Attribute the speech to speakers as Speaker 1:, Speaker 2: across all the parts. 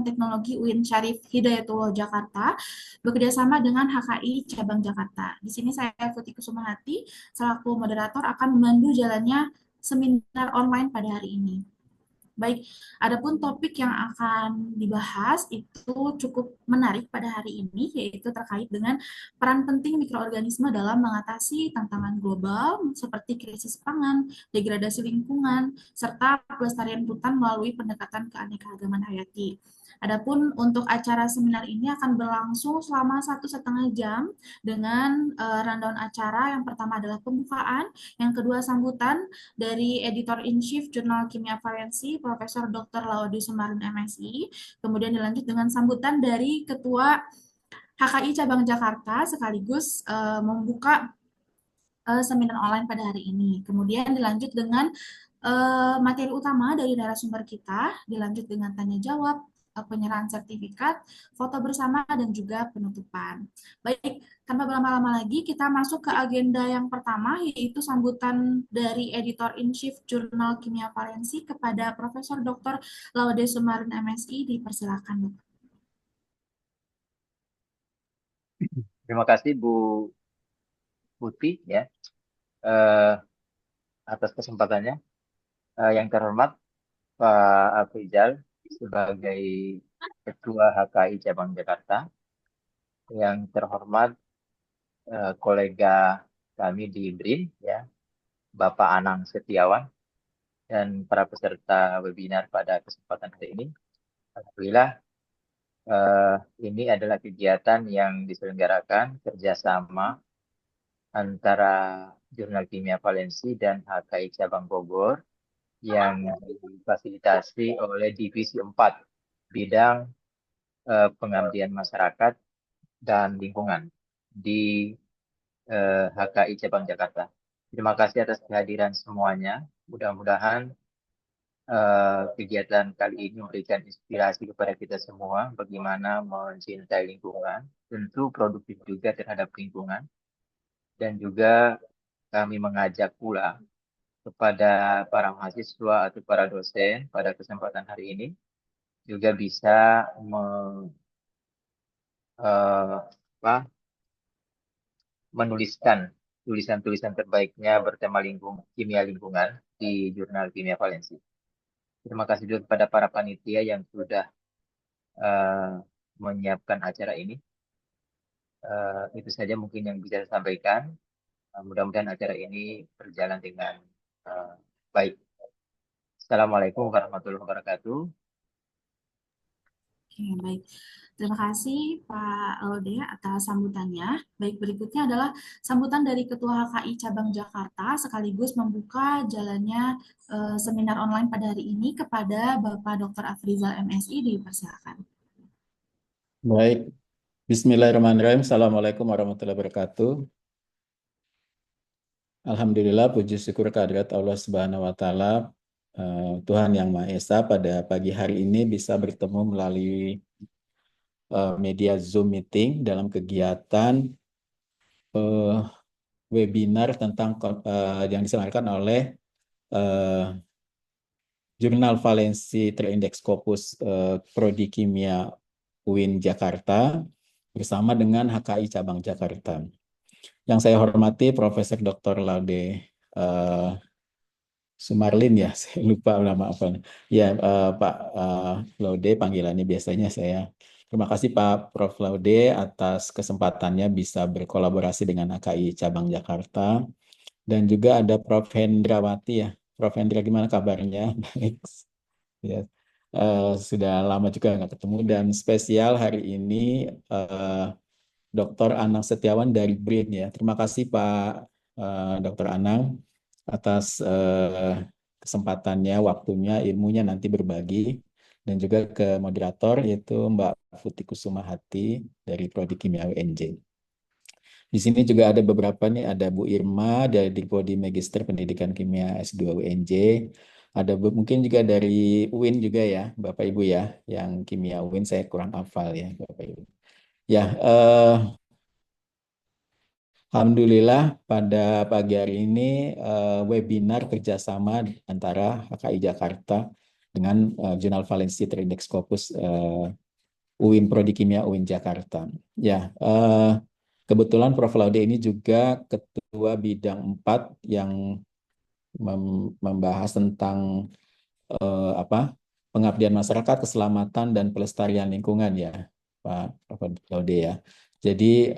Speaker 1: dan Teknologi UIN Syarif Hidayatullah Jakarta bekerjasama dengan HKI Cabang Jakarta. Di sini saya Putri Kusumahati selaku moderator akan memandu jalannya seminar online pada hari ini. Baik, adapun topik yang akan dibahas itu cukup menarik pada hari ini, yaitu terkait dengan peran penting mikroorganisme dalam mengatasi tantangan global seperti krisis pangan, degradasi lingkungan, serta pelestarian hutan melalui pendekatan keanekaragaman hayati. Adapun untuk acara seminar ini akan berlangsung selama 1,5 jam dengan rundown acara. Yang pertama adalah pembukaan, yang kedua sambutan dari Editor in Chief Jurnal Kimia Valensi, Profesor Dr. Laude Sumarin MSI. Kemudian dilanjut dengan sambutan dari Ketua HKI Cabang Jakarta sekaligus membuka seminar online pada hari ini. Kemudian dilanjut dengan materi utama dari narasumber kita, dilanjut dengan tanya jawab, penyerahan sertifikat, foto bersama, dan juga penutupan. Baik, tanpa berlama-lama lagi, kita masuk ke agenda yang pertama, yaitu sambutan dari Editor in Chief Jurnal Kimia Valensi kepada Profesor Dr. Laude Sumarin MSI. Dipersilakan, Bapak.
Speaker 2: Terima kasih Bu Putih ya eh, atas kesempatannya. Yang terhormat Pak Afrizal sebagai Ketua HKI Cabang Jakarta, yang terhormat kolega kami di BRIN ya, Bapak Anang Setiawan, dan para peserta webinar pada kesempatan hari ini. Alhamdulillah ini adalah kegiatan yang diselenggarakan kerjasama antara Jurnal Kimia Valensi dan HKI Cabang Bogor yang difasilitasi oleh Divisi 4 bidang pengabdian masyarakat dan lingkungan di HKI Cabang Jakarta. Terima kasih atas kehadiran semuanya. Mudah-mudahan kegiatan kali ini memberikan inspirasi kepada kita semua bagaimana mencintai lingkungan, tentu produktif juga terhadap lingkungan, dan juga kami mengajak pula kepada para mahasiswa atau para dosen pada kesempatan hari ini juga bisa menuliskan tulisan-tulisan terbaiknya bertema kimia lingkungan di Jurnal Kimia Valensi. Terima kasih juga kepada para panitia yang sudah menyiapkan acara ini. Itu saja mungkin yang bisa saya sampaikan. Mudah-mudahan acara ini berjalan dengan baik. Assalamualaikum warahmatullahi wabarakatuh.
Speaker 1: Oke, baik. Terima kasih Pak Laude atas sambutannya. Baik, berikutnya adalah sambutan dari Ketua HKI Cabang Jakarta sekaligus membuka jalannya seminar online pada hari ini kepada Bapak Dr. Afrizal MSI. Dipersilakan.
Speaker 3: Baik, Bismillahirrahmanirrahim. Assalamualaikum warahmatullahi wabarakatuh. Alhamdulillah, puji syukur kehadirat Allah Subhanahu wa Ta'ala, Tuhan Yang Maha Esa, pada pagi hari ini bisa bertemu melalui media Zoom meeting dalam kegiatan webinar tentang yang diselenggarakan oleh Jurnal Valensi Terindeks Scopus Prodi Kimia UIN Jakarta bersama dengan HKI Cabang Jakarta. Yang saya hormati Profesor Dr. Laude Sumarlin ya, saya lupa nama apa. Ya, Pak Laude panggilannya biasanya saya. Terima kasih Pak Prof. Laude atas kesempatannya bisa berkolaborasi dengan HKI Cabang Jakarta. Dan juga ada Prof. Hendrawati ya. Prof. Hendra, gimana kabarnya? Baik. Ya. Sudah lama juga nggak ketemu. Dan spesial hari ini Dr. Anang Setiawan dari BRIN ya. Terima kasih Pak Dr. Anang atas kesempatannya, waktunya, ilmunya nanti berbagi, dan juga ke moderator yaitu Mbak Putih Kusumahati dari Prodi Kimia UNJ. Di sini juga ada beberapa nih, ada Bu Irma dari Prodi Magister Pendidikan Kimia S2 UNJ, ada mungkin juga dari UIN juga ya, Bapak Ibu ya, yang Kimia UIN saya kurang hafal ya, Bapak Ibu. Ya, Alhamdulillah pada pagi hari ini webinar kerjasama antara HKI Jakarta dengan jurnal valensi terindeks Scopus UIN Prodi Kimia UIN Jakarta. Ya, kebetulan Prof. Laude ini juga ketua bidang 4 yang membahas tentang pengabdian masyarakat, keselamatan dan pelestarian lingkungan ya, Pak Prof. Laude ya. Jadi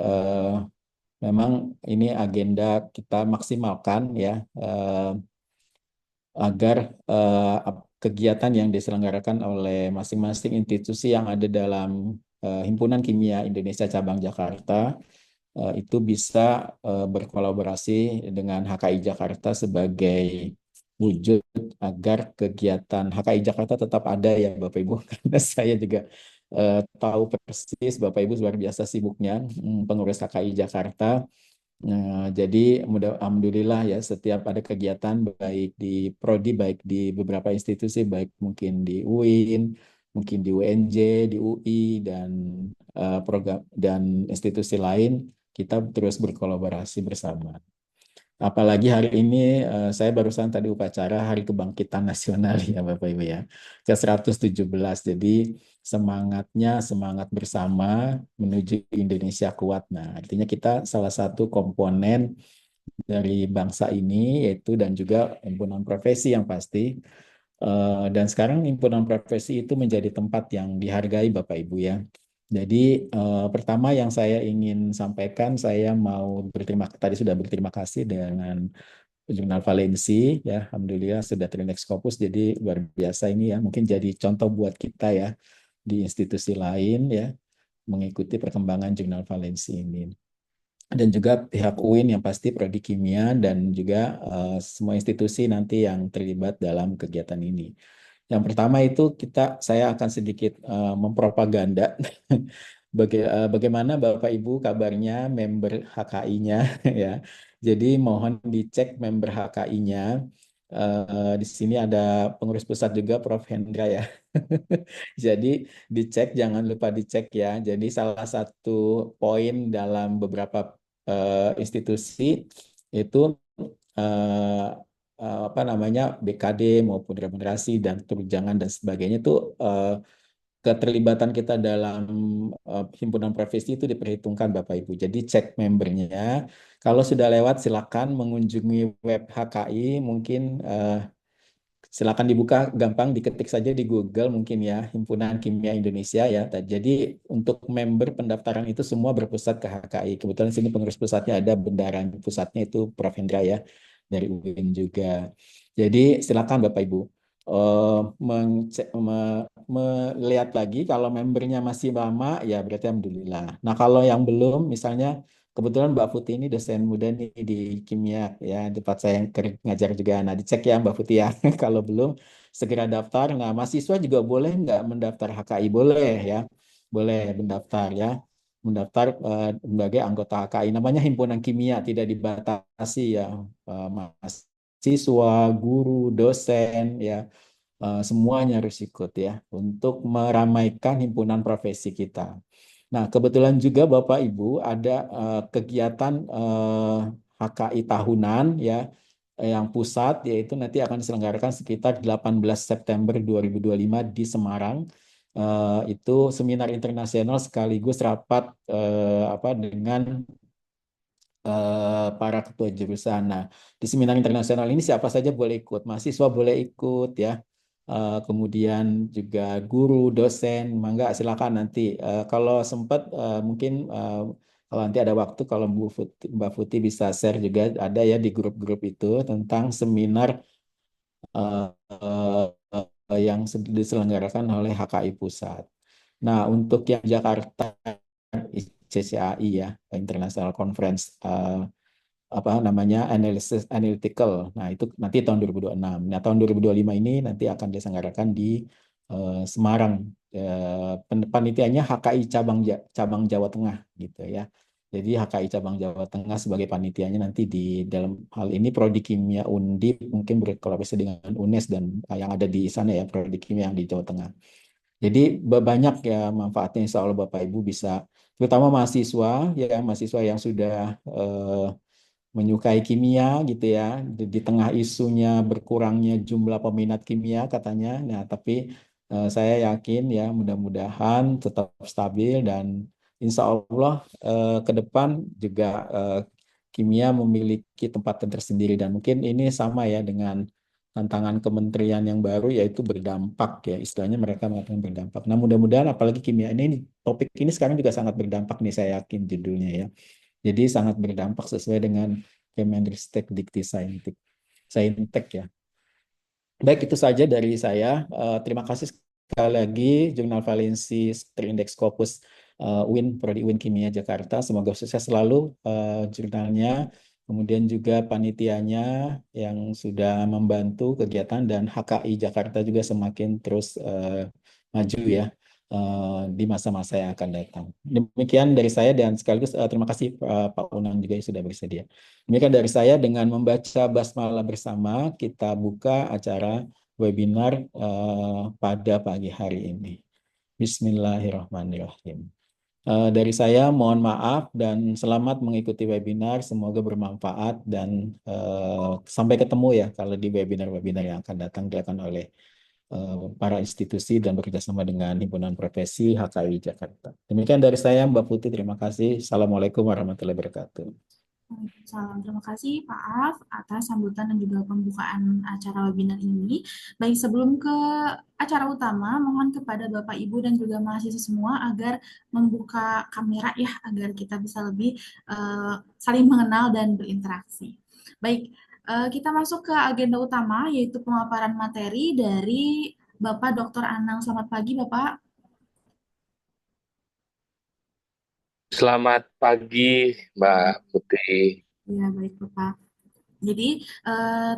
Speaker 3: memang ini agenda kita maksimalkan ya agar kegiatan yang diselenggarakan oleh masing-masing institusi yang ada dalam Himpunan Kimia Indonesia Cabang Jakarta itu bisa berkolaborasi dengan HKI Jakarta sebagai wujud agar kegiatan HKI Jakarta tetap ada ya Bapak Ibu, karena saya juga tahu persis Bapak Ibu luar biasa sibuknya pengurus HKI Jakarta. Jadi alhamdulillah ya setiap ada kegiatan baik di prodi, baik di beberapa institusi, baik mungkin di UIN, mungkin di UNJ, di UI dan program dan institusi lain, kita terus berkolaborasi bersama. Apalagi hari ini saya barusan tadi upacara Hari Kebangkitan Nasional ya Bapak Ibu ya, ke-117. Jadi semangatnya semangat bersama menuju Indonesia kuat. Nah, artinya kita salah satu komponen dari bangsa ini yaitu dan juga himpunan profesi yang pasti. Dan sekarang himpunan profesi itu menjadi tempat yang dihargai Bapak Ibu ya. Jadi pertama yang saya ingin sampaikan, saya mau tadi sudah berterima kasih dengan Jurnal Valensi ya, alhamdulillah sudah terindeks Scopus, jadi luar biasa ini ya, mungkin jadi contoh buat kita ya di institusi lain ya mengikuti perkembangan Jurnal Valensi ini. Dan juga pihak UIN yang pasti Prodi Kimia dan juga semua institusi nanti yang terlibat dalam kegiatan ini. Yang pertama itu saya akan sedikit mempropaganda bagaimana Bapak Ibu kabarnya member HKI-nya ya. Jadi mohon dicek member HKI-nya. Di sini ada pengurus pusat juga Prof. Hendra ya. Jadi dicek, jangan lupa dicek ya. Jadi salah satu poin dalam beberapa institusi itu eh, apa namanya BKD maupun remunerasi dan tunjangan dan sebagainya itu keterlibatan kita dalam himpunan profesi itu diperhitungkan Bapak Ibu. Jadi cek membernya. Kalau sudah lewat silakan mengunjungi web HKI, mungkin silakan dibuka, gampang diketik saja di Google mungkin ya, Himpunan Kimia Indonesia ya. Jadi untuk member pendaftaran itu semua berpusat ke HKI. Kebetulan sini pengurus pusatnya ada, bendaharaan pusatnya itu Prof. Hendra ya, dari UIN juga. Jadi silakan Bapak Ibu melihat lagi kalau membernya masih lama ya berarti alhamdulillah. Nah kalau yang belum misalnya kebetulan Mbak Putih ini dosen muda nih di kimia ya, tempat saya yang ngajar juga. Nah, dicek ya Mbak Putih ya. Kalau belum, segera daftar. Nah, mahasiswa juga boleh nggak mendaftar HKI? Boleh ya. Boleh mendaftar ya. Mendaftar sebagai anggota HKI. Namanya Himpunan Kimia, tidak dibatasi ya. Mahasiswa, guru, dosen ya. Semuanya harus ikut ya. Untuk meramaikan himpunan profesi kita. Nah, kebetulan juga Bapak Ibu ada kegiatan HKI tahunan ya yang pusat yaitu nanti akan diselenggarakan sekitar 18 September 2025 di Semarang. Itu seminar internasional sekaligus rapat dengan para ketua jurusan. Nah, di seminar internasional ini siapa saja boleh ikut, mahasiswa boleh ikut ya. Kemudian juga guru, dosen, mangga silakan nanti. Kalau sempat mungkin kalau nanti ada waktu kalau Mbak Futi bisa share juga ada ya di grup-grup itu tentang seminar yang diselenggarakan oleh HKI Pusat. Nah, untuk yang Jakarta ICCAI ya, International Conference apa namanya analytical. Nah, itu nanti tahun 2026. Nah, tahun 2025 ini nanti akan diselenggarakan di Semarang. Panitianya HKI cabang Jawa Tengah gitu ya. Jadi HKI cabang Jawa Tengah sebagai panitianya nanti di dalam hal ini Prodi Kimia Undip mungkin berkolaborasi dengan UNES dan yang ada di sana ya Prodi Kimia yang di Jawa Tengah. Jadi banyak ya manfaatnya insya Allah Bapak Ibu bisa terutama mahasiswa ya mahasiswa yang sudah menyukai kimia gitu ya, di tengah isunya berkurangnya jumlah peminat kimia katanya. Nah, tapi saya yakin ya mudah-mudahan tetap stabil dan insya Allah ke depan juga kimia memiliki tempat tersendiri dan mungkin ini sama ya dengan tantangan kementerian yang baru yaitu berdampak ya istilahnya mereka mengatakan berdampak. Nah mudah-mudahan apalagi kimia ini topik ini sekarang juga sangat berdampak nih saya yakin judulnya ya. Jadi sangat berdampak sesuai dengan Kemendristek Dikti Saintek, Saintek ya. Baik, itu saja dari saya. Terima kasih sekali lagi Jurnal Valensi Terindex Scopus UIN, Prodi UIN Kimia Jakarta. Semoga sukses selalu jurnalnya. Kemudian juga panitianya yang sudah membantu kegiatan dan HKI Jakarta juga semakin terus maju ya di masa-masa yang akan datang. Demikian dari saya dan sekaligus terima kasih Pak Unang juga yang sudah bersedia. Demikian dari saya dengan membaca basmalah bersama kita buka acara webinar pada pagi hari ini. Bismillahirrahmanirrahim. Dari saya mohon maaf dan selamat mengikuti webinar. Semoga bermanfaat dan sampai ketemu ya kalau di webinar-webinar yang akan datang dilakukan oleh para institusi dan bekerjasama dengan Himpunan Profesi HKI Jakarta. Demikian dari saya Mbak Putih. Terima kasih. Assalamualaikum warahmatullahi wabarakatuh.
Speaker 1: Salam. Terima kasih Pak Af atas sambutan dan juga pembukaan acara webinar ini. Baik, sebelum ke acara utama, mohon kepada Bapak, Ibu, dan juga mahasiswa semua agar membuka kamera ya, agar kita bisa lebih saling mengenal dan berinteraksi. Baik, kita masuk ke agenda utama, yaitu pemaparan materi dari Bapak Dr. Anang. Selamat pagi, Bapak.
Speaker 4: Selamat pagi, Mbak Putri.
Speaker 1: Ya, baik, Bapak. Jadi,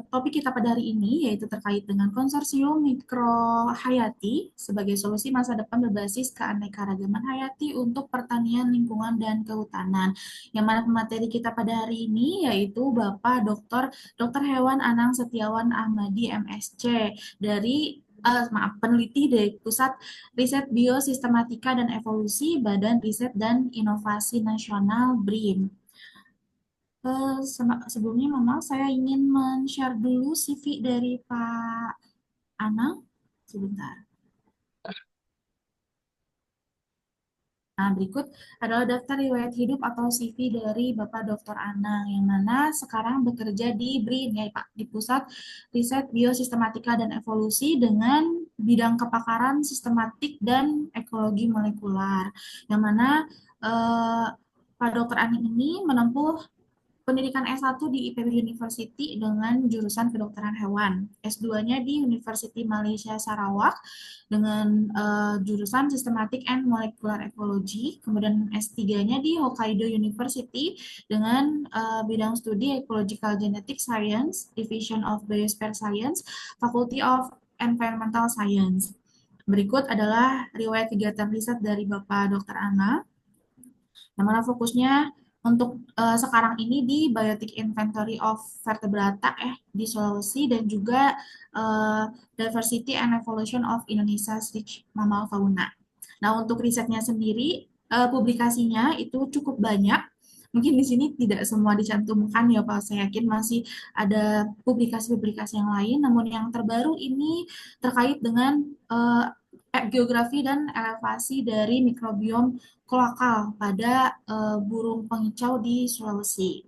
Speaker 1: topik kita pada hari ini yaitu terkait dengan konsorsium mikro hayati sebagai solusi masa depan berbasis keanekaragaman hayati untuk pertanian, lingkungan, dan kehutanan. Yang mana pemateri kita pada hari ini yaitu Bapak Dr. Hewan Anang Setiawan Ahmadi MSc dari peneliti dari Pusat Riset Biosistematika dan Evolusi Badan Riset dan Inovasi Nasional BRIN. Sebelumnya Mama, saya ingin men-share dulu CV dari Pak Anang. Sebentar. Nah, berikut adalah daftar riwayat hidup atau CV dari Bapak Dr. Anang, yang mana sekarang bekerja di BRIN, ya Pak, di Pusat Riset Biosistematika dan Evolusi dengan bidang kepakaran sistematik dan ekologi molekular, yang mana Pak Dr. Anang ini menempuh pendidikan S1 di IPB University dengan jurusan kedokteran hewan. S2-nya di University Malaysia Sarawak dengan jurusan Systematic and Molecular Ecology. Kemudian S3-nya di Hokkaido University dengan bidang studi Ecological Genetic Science, Division of Biosphere Science, Faculty of Environmental Science. Berikut adalah riwayat kegiatan riset dari Bapak Dr. Ana, yang mana fokusnya untuk sekarang ini di Biotic Inventory of Vertebrata di Sulawesi dan juga Diversity and Evolution of Indonesia's Rich Mammal Fauna. Nah, untuk risetnya sendiri, publikasinya itu cukup banyak. Mungkin di sini tidak semua dicantumkan ya Pak, saya yakin masih ada publikasi-publikasi yang lain, namun yang terbaru ini terkait dengan geografi dan elevasi dari mikrobiom kloakal pada burung pengicau di Sulawesi.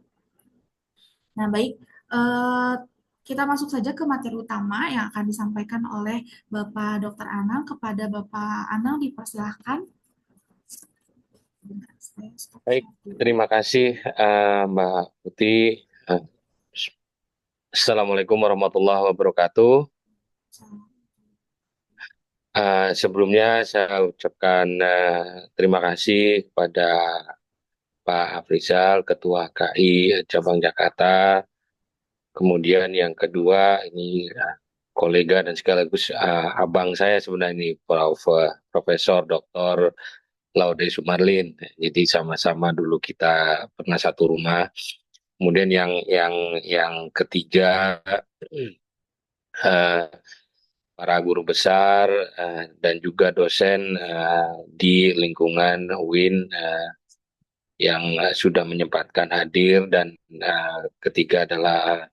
Speaker 1: Nah, baik, kita masuk saja ke materi utama yang akan disampaikan oleh Bapak Dr. Anang. Kepada Bapak Anang dipersilahkan.
Speaker 4: Baik, terima kasih Mbak Putri. Assalamualaikum warahmatullahi wabarakatuh. Sebelumnya saya ucapkan terima kasih kepada Pak Afrizal, Ketua KI Cabang Jakarta. Kemudian yang kedua ini kolega dan sekaligus abang saya sebenarnya ini Profesor Dr. Laude Sumarlin. Jadi sama-sama dulu kita pernah satu rumah. Kemudian yang ketiga para guru besar dan juga dosen di lingkungan UIN yang sudah menyempatkan hadir, dan ketiga adalah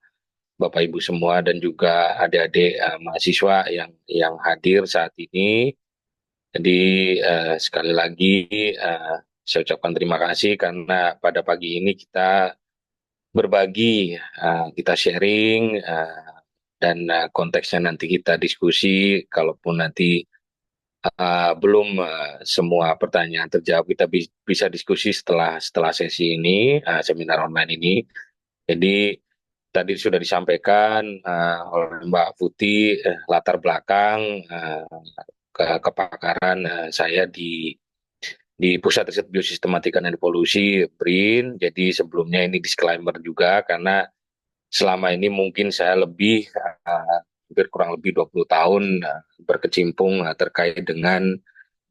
Speaker 4: Bapak Ibu semua dan juga adik-adik mahasiswa yang hadir saat ini. Jadi sekali lagi saya ucapkan terima kasih karena pada pagi ini kita berbagi, kita sharing, dan konteksnya nanti kita diskusi. Kalaupun nanti belum semua pertanyaan terjawab, kita bisa diskusi setelah sesi ini, seminar online ini. Jadi tadi sudah disampaikan oleh Mbak Putih latar belakang kepakaran saya di Pusat Riset Biosistematika dan Evolusi BRIN. Jadi sebelumnya ini disclaimer juga karena selama ini mungkin saya hampir kurang lebih 20 tahun berkecimpung terkait dengan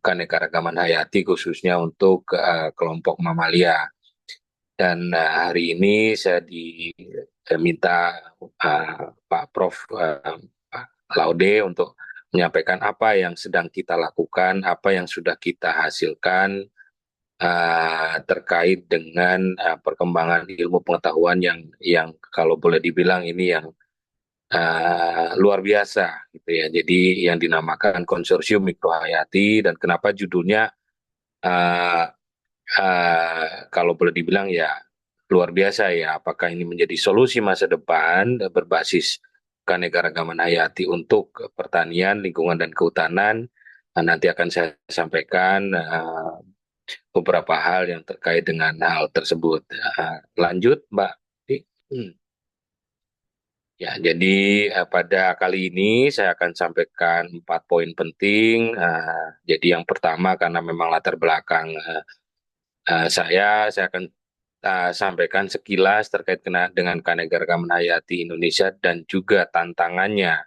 Speaker 4: keanekaragaman hayati khususnya untuk kelompok mamalia. Dan hari ini saya diminta Pak Prof. Pak Laude untuk menyampaikan apa yang sedang kita lakukan, apa yang sudah kita hasilkan terkait dengan perkembangan ilmu pengetahuan yang kalau boleh dibilang ini yang luar biasa gitu ya. Jadi yang dinamakan Konsorsium Mikrohayati, dan kenapa judulnya uh, kalau boleh dibilang ya luar biasa ya. Apakah ini menjadi solusi masa depan berbasis keanekaragaman hayati untuk pertanian, lingkungan, dan kehutanan? Nanti akan saya sampaikan beberapa hal yang terkait dengan hal tersebut. Lanjut, Mbak. Ya, jadi pada kali ini saya akan sampaikan 4 poin penting. Jadi yang pertama, karena memang latar belakang saya akan sampaikan sekilas terkait dengan keanekaragaman hayati Indonesia dan juga tantangannya,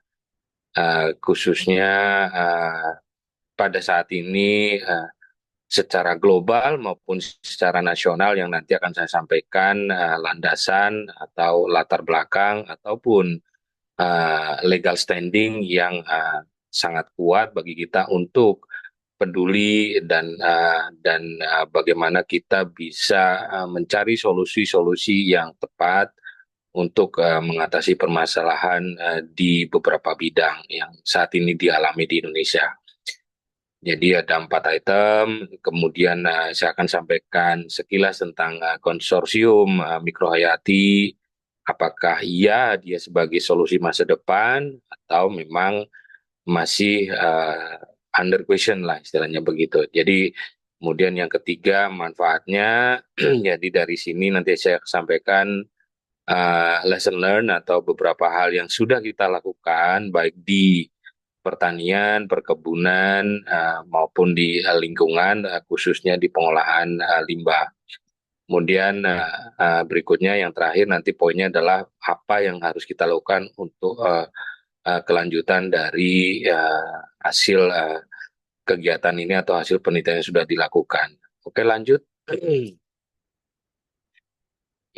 Speaker 4: khususnya pada saat ini secara global maupun secara nasional, yang nanti akan saya sampaikan landasan atau latar belakang ataupun legal standing yang sangat kuat bagi kita untuk peduli dan bagaimana kita bisa mencari solusi-solusi yang tepat untuk mengatasi permasalahan di beberapa bidang yang saat ini dialami di Indonesia. Jadi ada 4 item, kemudian saya akan sampaikan sekilas tentang konsorsium mikrohayati, apakah iya dia sebagai solusi masa depan atau memang masih under question lah istilahnya begitu. Jadi kemudian yang ketiga manfaatnya, jadi dari sini nanti saya sampaikan lesson learn atau beberapa hal yang sudah kita lakukan baik di pertanian, perkebunan, maupun di lingkungan, khususnya di pengolahan limbah. Kemudian berikutnya yang terakhir nanti poinnya adalah apa yang harus kita lakukan untuk kelanjutan dari hasil kegiatan ini atau hasil penelitian yang sudah dilakukan. Oke, lanjut.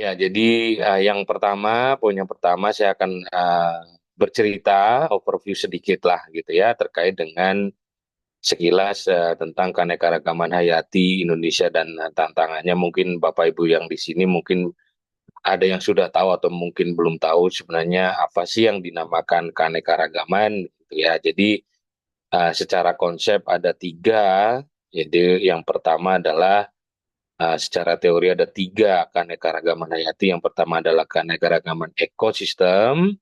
Speaker 4: Ya, jadi poin yang pertama saya akan bercerita overview sedikit lah gitu ya terkait dengan sekilas tentang keanekaragaman hayati Indonesia dan tantangannya. Mungkin Bapak Ibu yang di sini mungkin ada yang sudah tahu atau mungkin belum tahu sebenarnya apa sih yang dinamakan keanekaragaman gitu ya. Jadi secara konsep ada 3. Jadi yang pertama adalah secara teori ada 3 keanekaragaman hayati. Yang pertama adalah keanekaragaman ekosistem,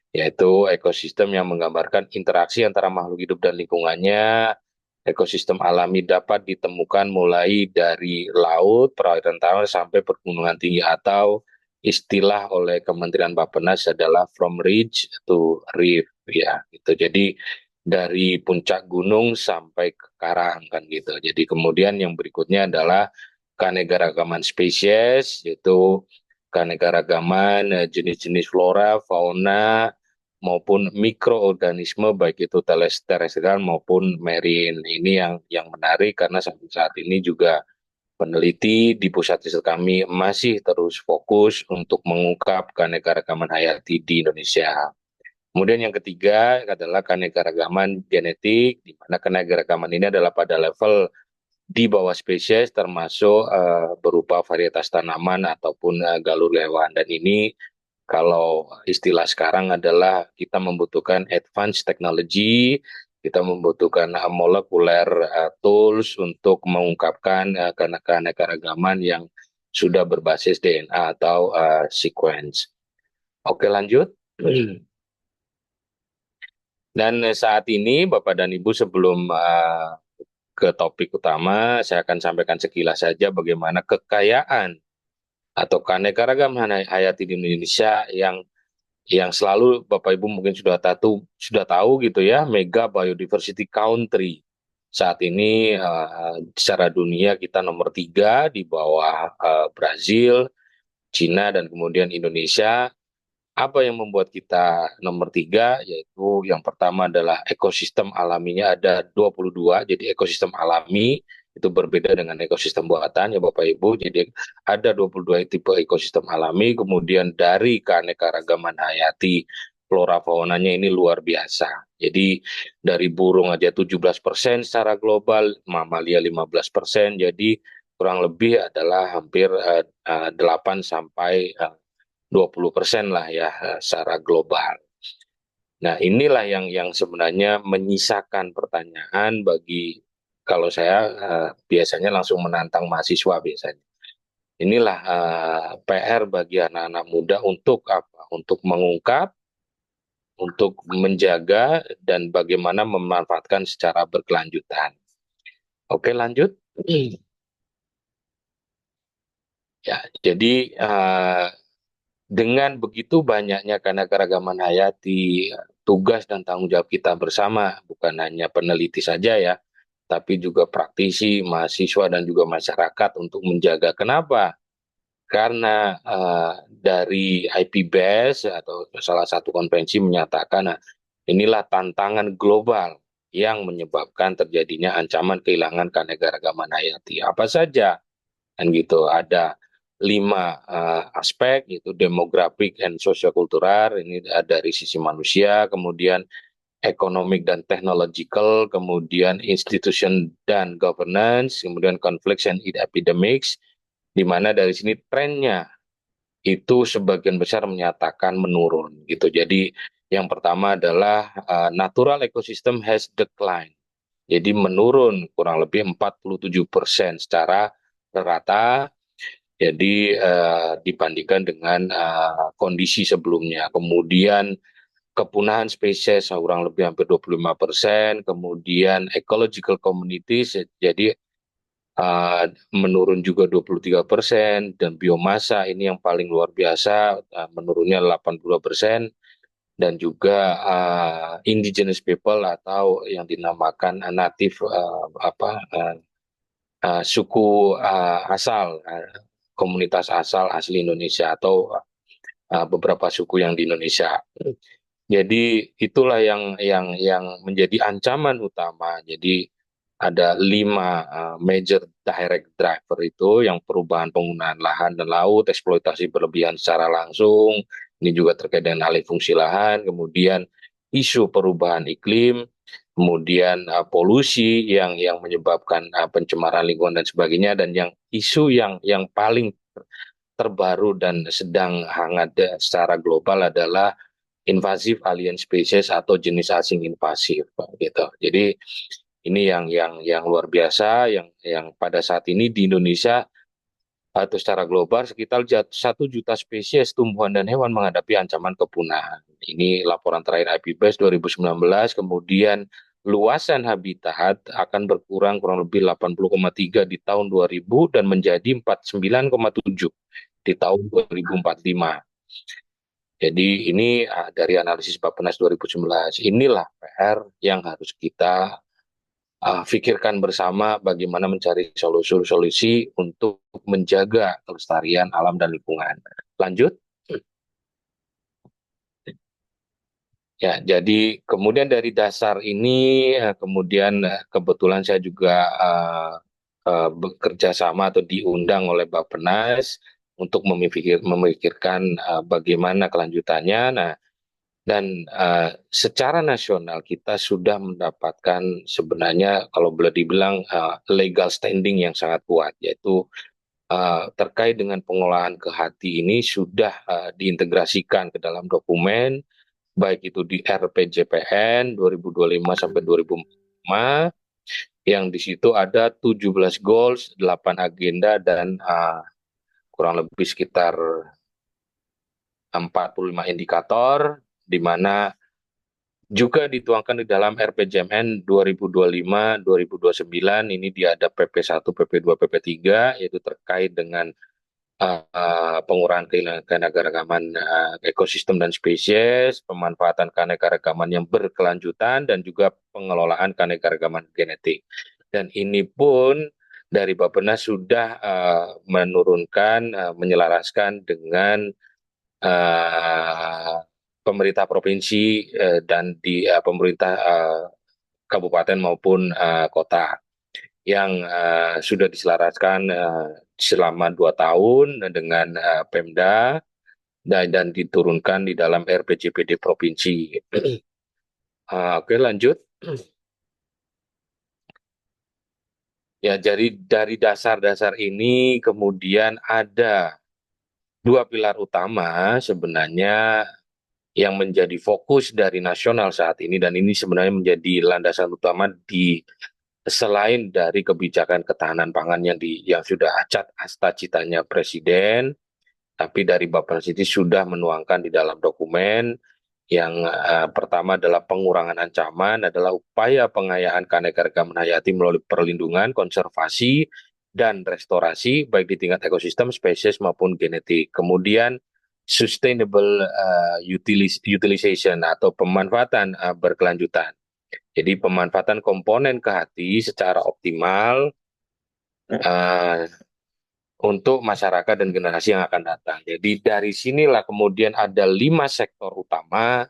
Speaker 4: yaitu ekosistem yang menggambarkan interaksi antara makhluk hidup dan lingkungannya. Ekosistem alami dapat ditemukan mulai dari laut, perairan tawar, sampai pergunungan tinggi, atau istilah oleh Kementerian Bappenas adalah from ridge to reef ya gitu. Jadi dari puncak gunung sampai ke karang kan gitu. Jadi kemudian yang berikutnya adalah keanekaragaman spesies, yaitu keanekaragaman jenis-jenis flora, fauna, maupun mikroorganisme baik itu terestrial maupun marine. Ini yang menarik karena saat ini juga peneliti di pusat riset kami masih terus fokus untuk mengungkap keanekaragaman hayati di Indonesia. Kemudian yang ketiga adalah keanekaragaman genetik, di mana keanekaragaman ini adalah pada level di bawah spesies termasuk berupa varietas tanaman ataupun galur hewan. Dan ini kalau istilah sekarang adalah kita membutuhkan advanced technology, kita membutuhkan molekuler tools untuk mengungkapkan keanekaragaman yang sudah berbasis DNA atau sequence. Oke, lanjut. Dan saat ini Bapak dan Ibu, sebelum ke topik utama, saya akan sampaikan sekilas saja bagaimana kekayaan atau keanekaragaman hayati di Indonesia yang selalu Bapak Ibu mungkin sudah tahu gitu ya, mega biodiversity country. Saat ini secara dunia kita nomor 3 di bawah Brazil, Cina, dan kemudian Indonesia. Apa yang membuat kita nomor 3? Yaitu yang pertama adalah ekosistem alaminya ada 22. Jadi ekosistem alami itu berbeda dengan ekosistem buatan ya Bapak Ibu. Jadi ada 22 tipe ekosistem alami. Kemudian dari keanekaragaman hayati, flora faunanya ini luar biasa. Jadi dari burung aja 17% secara global, mamalia 15%. Jadi kurang lebih adalah hampir 8 sampai 20% lah ya secara global. Nah, inilah yang sebenarnya menyisakan pertanyaan bagi, kalau saya biasanya langsung menantang mahasiswa biasanya. Inilah PR bagi anak-anak muda untuk apa? Untuk mengungkap, untuk menjaga, dan bagaimana memanfaatkan secara berkelanjutan. Oke, lanjut. Ya, jadi dengan begitu banyaknya keanekaragaman hayati, tugas dan tanggung jawab kita bersama, bukan hanya peneliti saja ya, tapi juga praktisi, mahasiswa, dan juga masyarakat untuk menjaga. Kenapa? Karena dari IPBES atau salah satu konvensi menyatakan, inilah tantangan global yang menyebabkan terjadinya ancaman kehilangan keanekaragaman hayati. Apa saja? Kan gitu, ada 5 aspek, yaitu demographic and sociokultural, ini dari sisi manusia, kemudian economic dan technological, kemudian institution dan governance, kemudian conflicts and epidemics, di mana dari sini trennya itu sebagian besar menyatakan menurun gitu. Jadi yang pertama adalah natural ecosystem has declined. Jadi menurun kurang lebih 47% secara rata. Jadi dibandingkan dengan kondisi sebelumnya. Kemudian kepunahan spesies kurang lebih hampir 25%, kemudian ecological communities jadi menurun juga 23%, dan biomasa ini yang paling luar biasa menurunnya 82%, dan juga indigenous people atau yang dinamakan native suku asal, komunitas asal asli Indonesia atau beberapa suku yang di Indonesia. Jadi itulah yang menjadi ancaman utama. Jadi ada 5 major direct driver itu, yang perubahan penggunaan lahan dan laut, eksploitasi berlebihan secara langsung, ini juga terkait dengan alih fungsi lahan, kemudian isu perubahan iklim, kemudian polusi yang menyebabkan pencemaran lingkungan dan sebagainya, dan yang isu yang paling terbaru dan sedang hangat secara global adalah invasive alien species atau jenis asing invasif gitu. Jadi ini yang luar biasa, yang pada saat ini di Indonesia atau secara global sekitar 1 juta spesies tumbuhan dan hewan menghadapi ancaman kepunahan. Ini laporan terakhir IPBES 2019. Kemudian luasan habitat akan berkurang kurang lebih 80,3 di tahun 2000 dan menjadi 49,7 di tahun 2045. Jadi ini dari analisis Bappenas 2019. Inilah PR yang harus kita pikirkan bersama, bagaimana mencari solusi-solusi untuk menjaga kelestarian alam dan lingkungan. Lanjut. Ya, jadi kemudian dari dasar ini, kemudian kebetulan saya juga bekerja sama atau diundang oleh Bappenas untuk memikirkan bagaimana kelanjutannya. Nah, Dan secara nasional kita sudah mendapatkan sebenarnya kalau boleh dibilang legal standing yang sangat kuat, yaitu terkait dengan pengolahan ke hati ini sudah diintegrasikan ke dalam dokumen, baik itu di RPJPN 2025 sampai 2005, yang di situ ada 17 goals, 8 agenda, dan kurang lebih sekitar 45 indikator, di mana juga dituangkan di dalam RPJMN 2025-2029. Ini dia ada PP1, PP2, PP3, yaitu terkait dengan pengurangan keanekaragaman ekosistem dan spesies, pemanfaatan keanekaragaman yang berkelanjutan, dan juga pengelolaan keanekaragaman genetik. Dan ini pun dari Bappenas sudah menurunkan, menyelaraskan dengan pemerintah provinsi dan di pemerintah kabupaten maupun kota, yang sudah diselaraskan selama 2 tahun dengan Pemda, dan diturunkan di dalam RPJPD provinsi. Oke, lanjut. Ya, jadi dari dasar-dasar ini kemudian ada 2 pilar utama sebenarnya yang menjadi fokus dari nasional saat ini, dan ini sebenarnya menjadi landasan utama di selain dari kebijakan ketahanan pangan yang sudah acak asta citanya Presiden, tapi dari Bapak Presiden sudah menuangkan di dalam dokumen yang pertama adalah pengurangan ancaman, adalah upaya pengayaan keanekaragaman hayati melalui perlindungan, konservasi, dan restorasi baik di tingkat ekosistem, spesies maupun genetik. Kemudian sustainable utilization atau pemanfaatan berkelanjutan. Jadi pemanfaatan komponen ke hati secara optimal untuk masyarakat dan generasi yang akan datang. Jadi dari sinilah kemudian ada 5 sektor utama,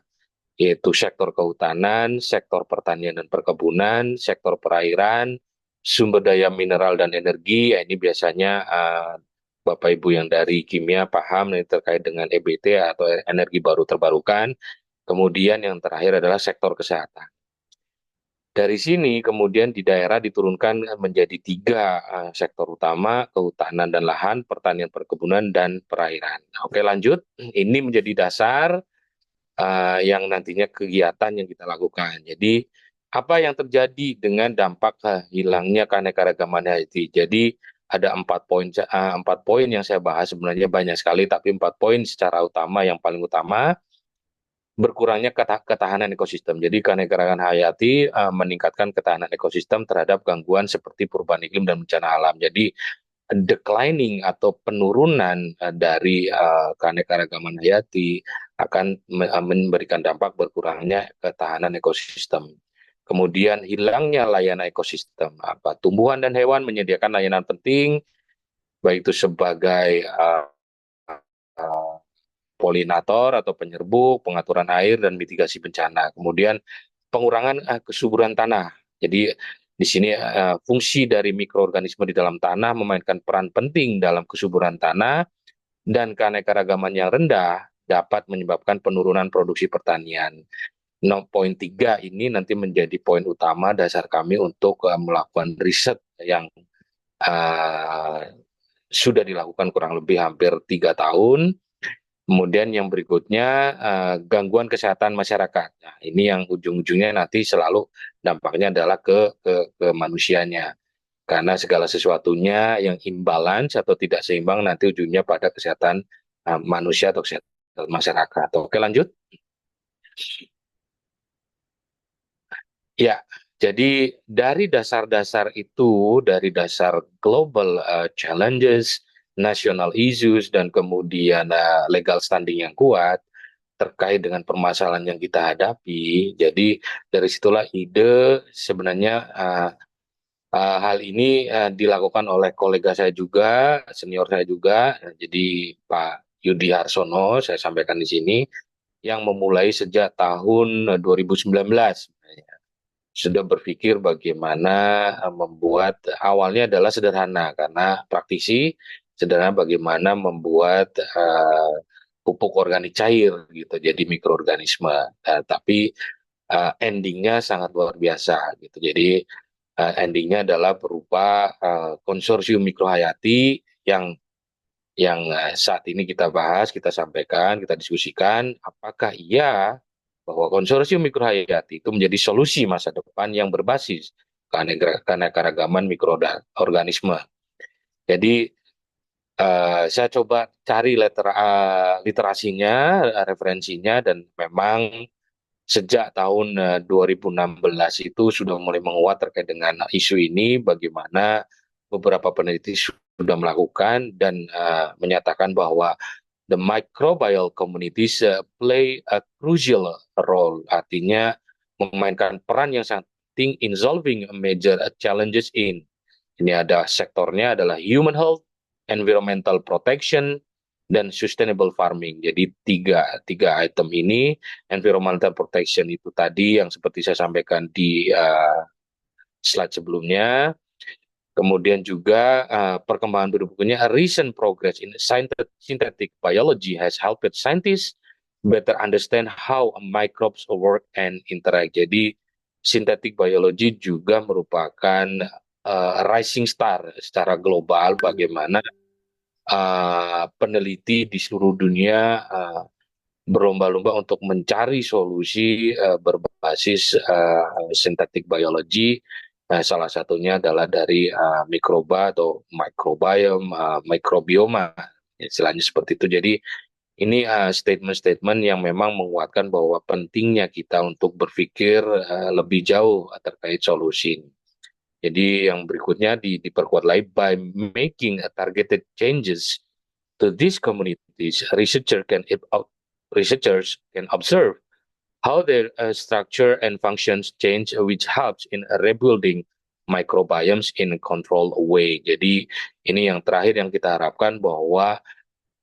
Speaker 4: yaitu sektor kehutanan, sektor pertanian dan perkebunan, sektor perairan, sumber daya mineral dan energi. Ini biasanya Bapak Ibu yang dari kimia paham ini terkait dengan EBT atau energi baru terbarukan. Kemudian yang terakhir adalah sektor kesehatan. Dari sini kemudian di daerah diturunkan menjadi 3 sektor utama: kehutanan dan lahan, pertanian, perkebunan, dan perairan. Oke, lanjut. Ini menjadi dasar yang nantinya kegiatan yang kita lakukan. Jadi apa yang terjadi dengan dampak hilangnya keanekaragaman hayati? Jadi ada 4 poin yang saya bahas, sebenarnya banyak sekali, tapi 4 poin secara utama. Yang paling utama, berkurangnya ketahanan ekosistem. Jadi keanekaragaman hayati meningkatkan ketahanan ekosistem terhadap gangguan seperti perubahan iklim dan bencana alam. Jadi declining atau penurunan dari keanekaragaman hayati akan memberikan dampak berkurangnya ketahanan ekosistem. Kemudian hilangnya layanan ekosistem. Tumbuhan dan hewan menyediakan layanan penting, baik itu sebagai polinator atau penyerbuk, pengaturan air, dan mitigasi bencana. Kemudian pengurangan kesuburan tanah. Jadi di sini fungsi dari mikroorganisme di dalam tanah memainkan peran penting dalam kesuburan tanah, dan keanekaragaman yang rendah dapat menyebabkan penurunan produksi pertanian. Poin 3 ini nanti menjadi poin utama dasar kami untuk melakukan riset yang sudah dilakukan kurang lebih hampir 3 tahun. Kemudian yang berikutnya gangguan kesehatan masyarakat. Nah, ini yang ujung-ujungnya nanti selalu dampaknya adalah ke manusianya. Karena segala sesuatunya yang imbalance atau tidak seimbang nanti ujungnya pada kesehatan manusia atau kesehatan masyarakat. Oke, lanjut. Ya, jadi dari dasar-dasar itu, dari dasar global challenges, national issues, dan kemudian legal standing yang kuat terkait dengan permasalahan yang kita hadapi. Jadi dari situlah ide sebenarnya hal ini dilakukan oleh kolega saya juga, senior saya juga, jadi Pak Yudi Harsono, saya sampaikan di sini, yang memulai sejak tahun 2019. Sudah berpikir bagaimana membuat, awalnya adalah sederhana karena praktisi, sederhana bagaimana membuat pupuk organik cair gitu, jadi mikroorganisme. Tapi endingnya sangat luar biasa gitu. Jadi endingnya adalah berupa konsorsium mikrohayati yang saat ini kita bahas, kita sampaikan, kita diskusikan, apakah iya bahwa konsorsium mikrohayati itu menjadi solusi masa depan yang berbasis keanekaragaman mikroorganisme. Jadi saya coba cari literasinya, referensinya, dan memang sejak tahun 2016 itu sudah mulai menguat terkait dengan isu ini, bagaimana beberapa peneliti sudah melakukan dan menyatakan bahwa the microbial communities play a crucial role, artinya memainkan peran yang sangat penting in solving major challenges in. Ini ada sektornya adalah human health, environmental protection, dan sustainable farming. Jadi tiga item ini, environmental protection itu tadi yang seperti saya sampaikan di slide sebelumnya. Kemudian juga perkembangan berikutnya, recent progress in synthetic biology has helped scientists better understand how microbes work and interact. Jadi synthetic biology juga merupakan rising star secara global, bagaimana peneliti di seluruh dunia berlomba-lomba untuk mencari solusi berbasis synthetic biology. Salah satunya adalah dari mikroba atau microbiome, microbioma, istilahnya seperti itu. Jadi ini statement-statement yang memang menguatkan bahwa pentingnya kita untuk berpikir lebih jauh terkait solusi. Jadi yang berikutnya diperkuat lagi, by making targeted changes to these communities, researchers can observe how their structure and functions change, which helps in rebuilding microbiomes in a controlled way. Jadi ini yang terakhir yang kita harapkan, bahwa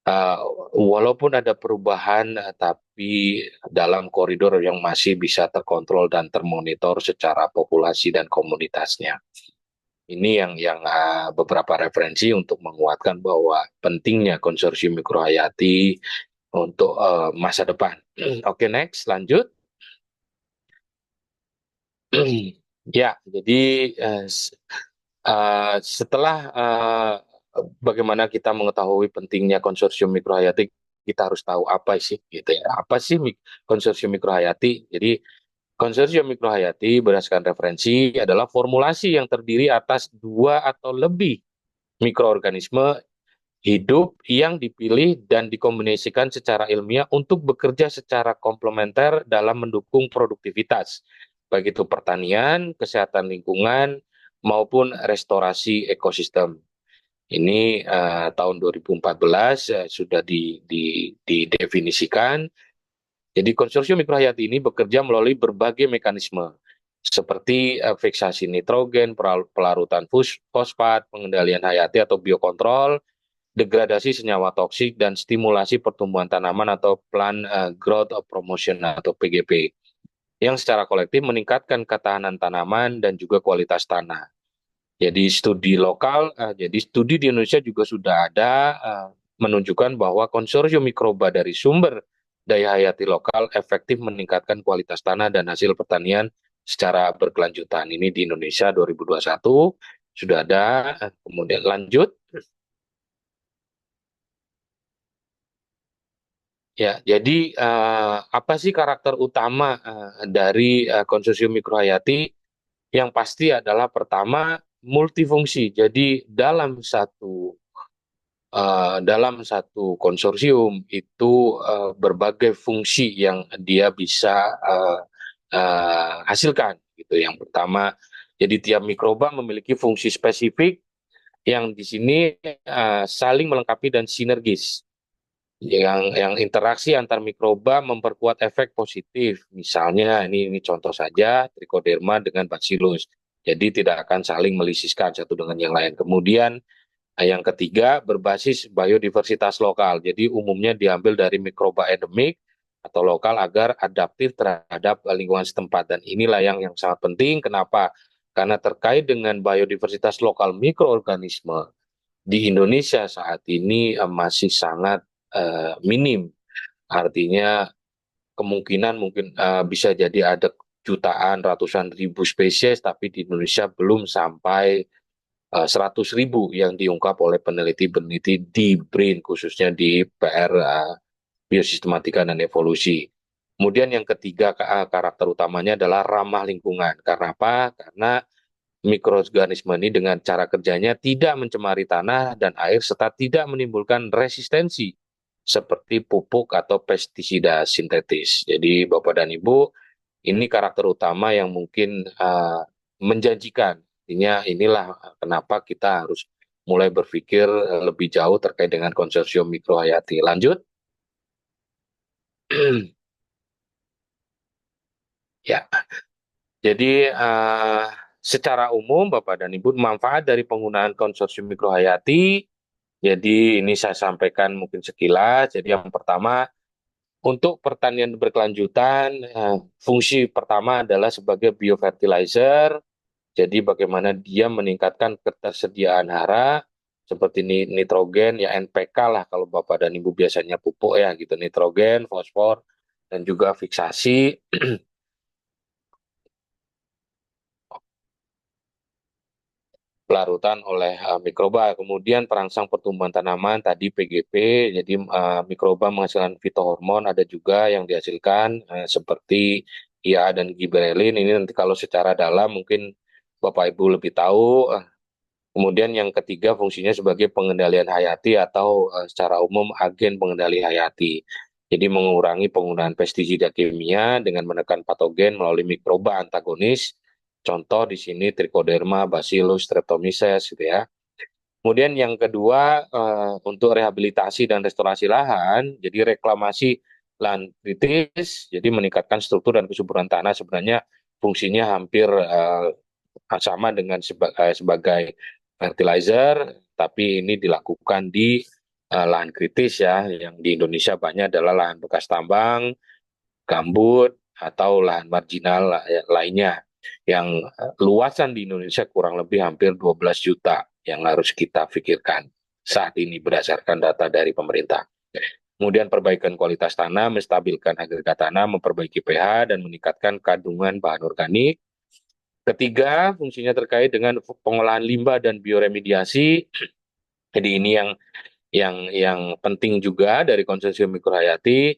Speaker 4: uh, walaupun ada perubahan, tapi dalam koridor yang masih bisa terkontrol dan termonitor secara populasi dan komunitasnya. Ini yang beberapa referensi untuk menguatkan bahwa pentingnya konsorsium mikrohayati untuk masa depan. Oke, next, lanjut. Ya, jadi setelah bagaimana kita mengetahui pentingnya konsorsium mikrohayati, kita harus tahu apa sih, gitu ya. Apa sih konsorsium mikrohayati? Jadi konsorsium mikrohayati berdasarkan referensi adalah formulasi yang terdiri atas 2 atau lebih mikroorganisme hidup yang dipilih dan dikombinasikan secara ilmiah untuk bekerja secara komplementer dalam mendukung produktivitas, baik itu pertanian, kesehatan lingkungan, maupun restorasi ekosistem. Ini tahun 2014 sudah didefinisikan. Jadi konsorsium mikrohayati ini bekerja melalui berbagai mekanisme seperti fiksasi nitrogen, pelarutan fosfat, pengendalian hayati atau biokontrol, degradasi senyawa toksik, dan stimulasi pertumbuhan tanaman atau plant growth promotion atau PGP, yang secara kolektif meningkatkan ketahanan tanaman dan juga kualitas tanah. Jadi studi lokal, jadi studi di Indonesia juga sudah ada menunjukkan bahwa konsorsium mikroba dari sumber daya hayati lokal efektif meningkatkan kualitas tanah dan hasil pertanian secara berkelanjutan. Ini di Indonesia 2021 sudah ada. Kemudian lanjut. Ya, jadi apa sih karakter utama dari konsorsium mikrohayati? Yang pasti adalah pertama, multifungsi. Jadi dalam satu konsorsium itu berbagai fungsi yang dia bisa hasilkan. Gitu. Yang pertama, jadi tiap mikroba memiliki fungsi spesifik yang di sini saling melengkapi dan sinergis. Yang interaksi antar mikroba memperkuat efek positif. Misalnya ini contoh saja, Trichoderma dengan Bacillus. Jadi tidak akan saling melisiskan satu dengan yang lain. Kemudian yang ketiga, berbasis biodiversitas lokal. Jadi umumnya diambil dari mikroba endemik atau lokal agar adaptif terhadap lingkungan setempat. Dan inilah yang sangat penting. Kenapa? Karena terkait dengan biodiversitas lokal mikroorganisme di Indonesia saat ini masih sangat minim. Artinya kemungkinan mungkin bisa jadi ada jutaan, ratusan ribu spesies, tapi di Indonesia belum sampai 100.000 yang diungkap oleh peneliti-peneliti di BRIN, khususnya di PR biosistematika dan evolusi. Kemudian yang ketiga karakter utamanya adalah ramah lingkungan. Karena apa? Karena mikroorganisme ini dengan cara kerjanya tidak mencemari tanah dan air serta tidak menimbulkan resistensi seperti pupuk atau pestisida sintetis. Jadi Bapak dan Ibu, ini karakter utama yang mungkin menjanjikan. Artinya inilah kenapa kita harus mulai berpikir lebih jauh terkait dengan konsorsium mikrohayati. Lanjut. Ya, jadi secara umum Bapak dan Ibu, manfaat dari penggunaan konsorsium mikrohayati, jadi ini saya sampaikan mungkin sekilas. Jadi yang pertama, untuk pertanian berkelanjutan, fungsi pertama adalah sebagai biofertilizer. Jadi bagaimana dia meningkatkan ketersediaan hara seperti nitrogen, ya NPK lah kalau Bapak dan Ibu biasanya pupuk ya gitu, nitrogen, fosfor, dan juga fiksasi pelarutan oleh mikroba. Kemudian perangsang pertumbuhan tanaman tadi PGP, jadi mikroba menghasilkan fitohormon, ada juga yang dihasilkan seperti IA dan giberelin. Ini nanti kalau secara dalam mungkin Bapak Ibu lebih tahu. Kemudian yang ketiga fungsinya sebagai pengendalian hayati atau secara umum agen pengendali hayati. Jadi mengurangi penggunaan pestisida kimia dengan menekan patogen melalui mikroba antagonis. Contoh di sini Trichoderma, Bacillus, Streptomyces gitu ya. Kemudian yang kedua untuk rehabilitasi dan restorasi lahan, jadi reklamasi lahan kritis, jadi meningkatkan struktur dan kesuburan tanah sebenarnya fungsinya hampir sama dengan sebagai fertilizer, tapi ini dilakukan di lahan kritis ya, yang di Indonesia banyak adalah lahan bekas tambang, gambut, atau lahan marginal lainnya, yang luasan di Indonesia kurang lebih hampir 12 juta yang harus kita pikirkan saat ini berdasarkan data dari pemerintah. Kemudian perbaikan kualitas tanah, menstabilkan agregat tanah, memperbaiki pH, dan meningkatkan kandungan bahan organik. Ketiga, fungsinya terkait dengan pengolahan limbah dan bioremediasi. Jadi ini yang penting juga dari konsorsium mikrohayati.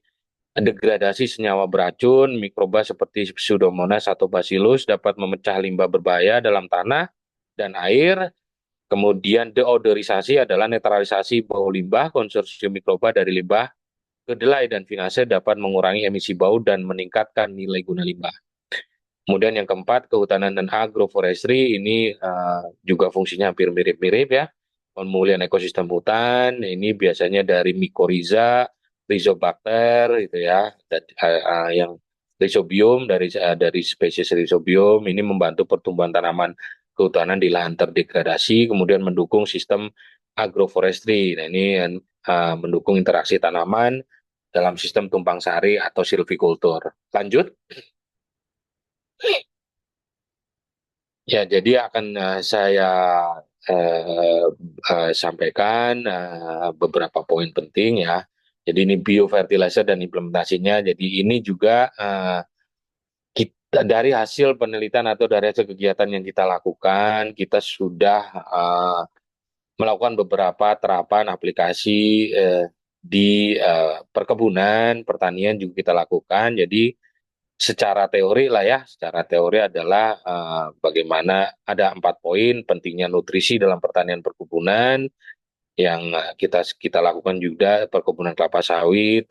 Speaker 4: Degradasi senyawa beracun, mikroba seperti Pseudomonas atau Bacillus dapat memecah limbah berbahaya dalam tanah dan air. Kemudian deodorisasi adalah netralisasi bau limbah. Konsorsium mikroba dari limbah, kedelai, dan vinase dapat mengurangi emisi bau dan meningkatkan nilai guna limbah. Kemudian yang keempat, kehutanan dan agroforestry ini juga fungsinya hampir mirip-mirip ya. Pemulihan ekosistem hutan ini biasanya dari mycorrhiza, rhizobacter gitu ya, dan, yang rhizobium dari spesies rhizobium ini membantu pertumbuhan tanaman kehutanan di lahan terdegradasi, kemudian mendukung sistem agroforestry. Nah ini mendukung interaksi tanaman dalam sistem tumpang sari atau silvikultur. Lanjut. Ya, jadi akan saya sampaikan beberapa poin penting ya. Jadi ini biofertilizer dan implementasinya. Jadi ini juga kita dari hasil penelitian atau dari hasil kegiatan yang kita lakukan, kita sudah melakukan beberapa terapan aplikasi di perkebunan, pertanian juga kita lakukan. Jadi secara teori lah ya, secara teori adalah bagaimana ada 4 poin pentingnya nutrisi dalam pertanian perkebunan yang kita lakukan juga perkebunan kelapa sawit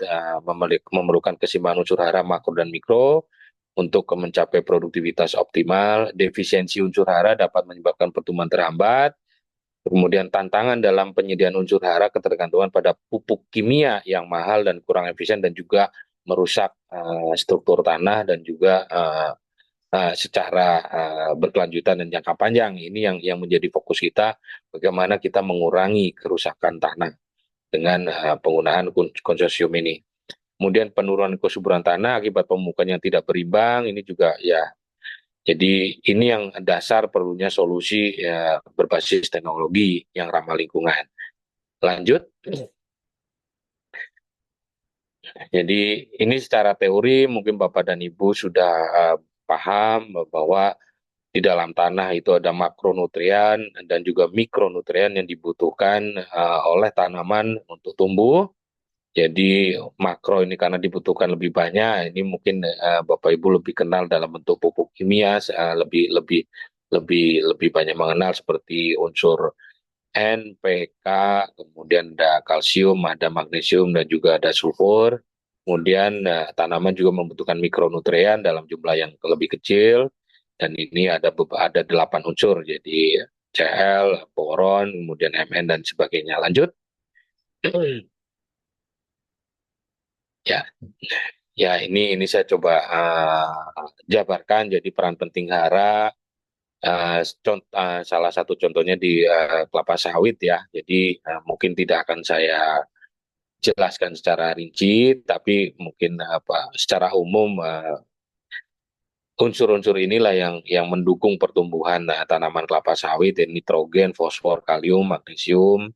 Speaker 4: memerlukan keseimbangan unsur hara makro dan mikro untuk mencapai produktivitas optimal. Defisiensi unsur hara dapat menyebabkan pertumbuhan terhambat. Kemudian tantangan dalam penyediaan unsur hara ketergantungan pada pupuk kimia yang mahal dan kurang efisien dan juga merusak struktur tanah dan juga secara berkelanjutan dan jangka panjang. Ini yang menjadi fokus kita, bagaimana kita mengurangi kerusakan tanah dengan penggunaan konsorsium ini. Kemudian penurunan kesuburan tanah akibat pemupukan yang tidak berimbang, ini juga ya. Jadi ini yang dasar perlunya solusi ya, berbasis teknologi yang ramah lingkungan. Lanjut. Jadi ini secara teori mungkin Bapak dan Ibu sudah paham bahwa di dalam tanah itu ada makronutrien dan juga mikronutrien yang dibutuhkan oleh tanaman untuk tumbuh. Jadi makro ini karena dibutuhkan lebih banyak, ini mungkin Bapak Ibu lebih kenal dalam bentuk pupuk kimia, lebih lebih lebih banyak mengenal seperti unsur N, P, K, kemudian ada kalsium, ada magnesium dan juga ada sulfur. Kemudian tanaman juga membutuhkan mikronutrien dalam jumlah yang lebih kecil dan ini ada 8 unsur, jadi Cl, boron, kemudian Mn dan sebagainya. Lanjut. Ya, ya ini saya coba jabarkan. Jadi peran penting hara, salah satu contohnya di kelapa sawit ya. Jadi mungkin tidak akan saya jelaskan secara rinci, tapi mungkin secara umum unsur-unsur inilah yang mendukung pertumbuhan tanaman kelapa sawit, nitrogen, fosfor, kalium, magnesium.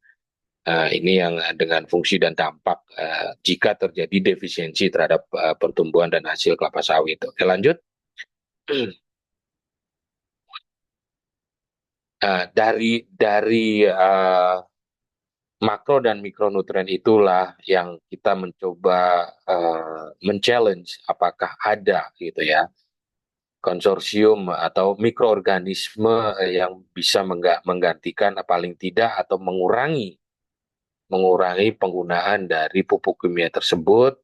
Speaker 4: Ini yang dengan fungsi dan dampak jika terjadi defisiensi terhadap pertumbuhan dan hasil kelapa sawit. Oke, lanjut. Dari makro dan mikronutrien itulah yang kita mencoba men-challenge apakah ada gitu ya konsorsium atau mikroorganisme yang bisa menggantikan paling tidak atau mengurangi penggunaan dari pupuk kimia tersebut.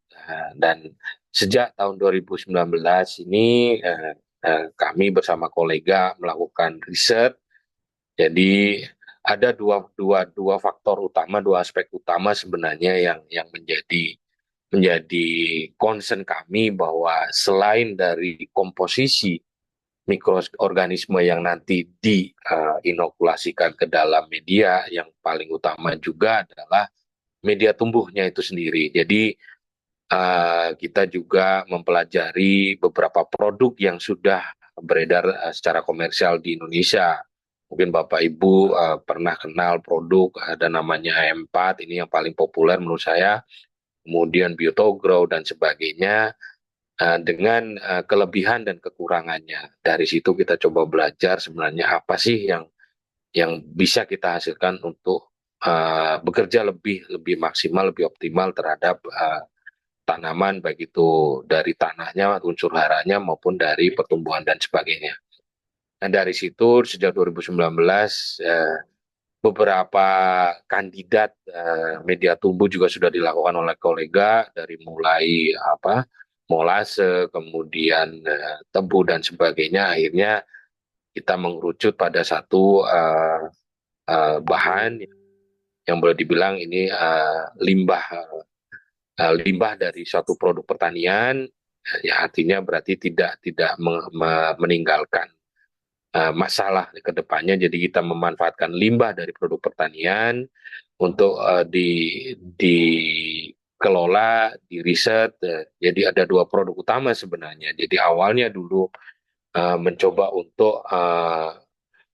Speaker 4: Dan sejak tahun 2019 ini kami bersama kolega melakukan riset. Jadi ada dua faktor utama, dua aspek utama sebenarnya yang menjadi concern kami, bahwa selain dari komposisi mikroorganisme yang nanti diinokulasikan ke dalam media, yang paling utama juga adalah media tumbuhnya itu sendiri. Jadi kita juga mempelajari beberapa produk yang sudah beredar secara komersial di Indonesia. Mungkin Bapak Ibu pernah kenal produk ada namanya A4, ini yang paling populer menurut saya. Kemudian Biotogrow dan sebagainya, dengan kelebihan dan kekurangannya. Dari situ kita coba belajar sebenarnya apa sih yang bisa kita hasilkan untuk bekerja lebih maksimal, lebih optimal terhadap tanaman, baik itu dari tanahnya, unsur haranya, maupun dari pertumbuhan dan sebagainya. Nah, dari situ sejak 2019 beberapa kandidat media tumbuh juga sudah dilakukan oleh kolega, dari mulai molase, kemudian tebu dan sebagainya. Akhirnya kita mengerucut pada satu bahan yang boleh dibilang ini limbah dari suatu produk pertanian, ya artinya berarti tidak meninggalkan masalah ke depannya. Jadi kita memanfaatkan limbah dari produk pertanian untuk dikelola, di riset. Jadi ada dua produk utama sebenarnya. Jadi awalnya dulu mencoba untuk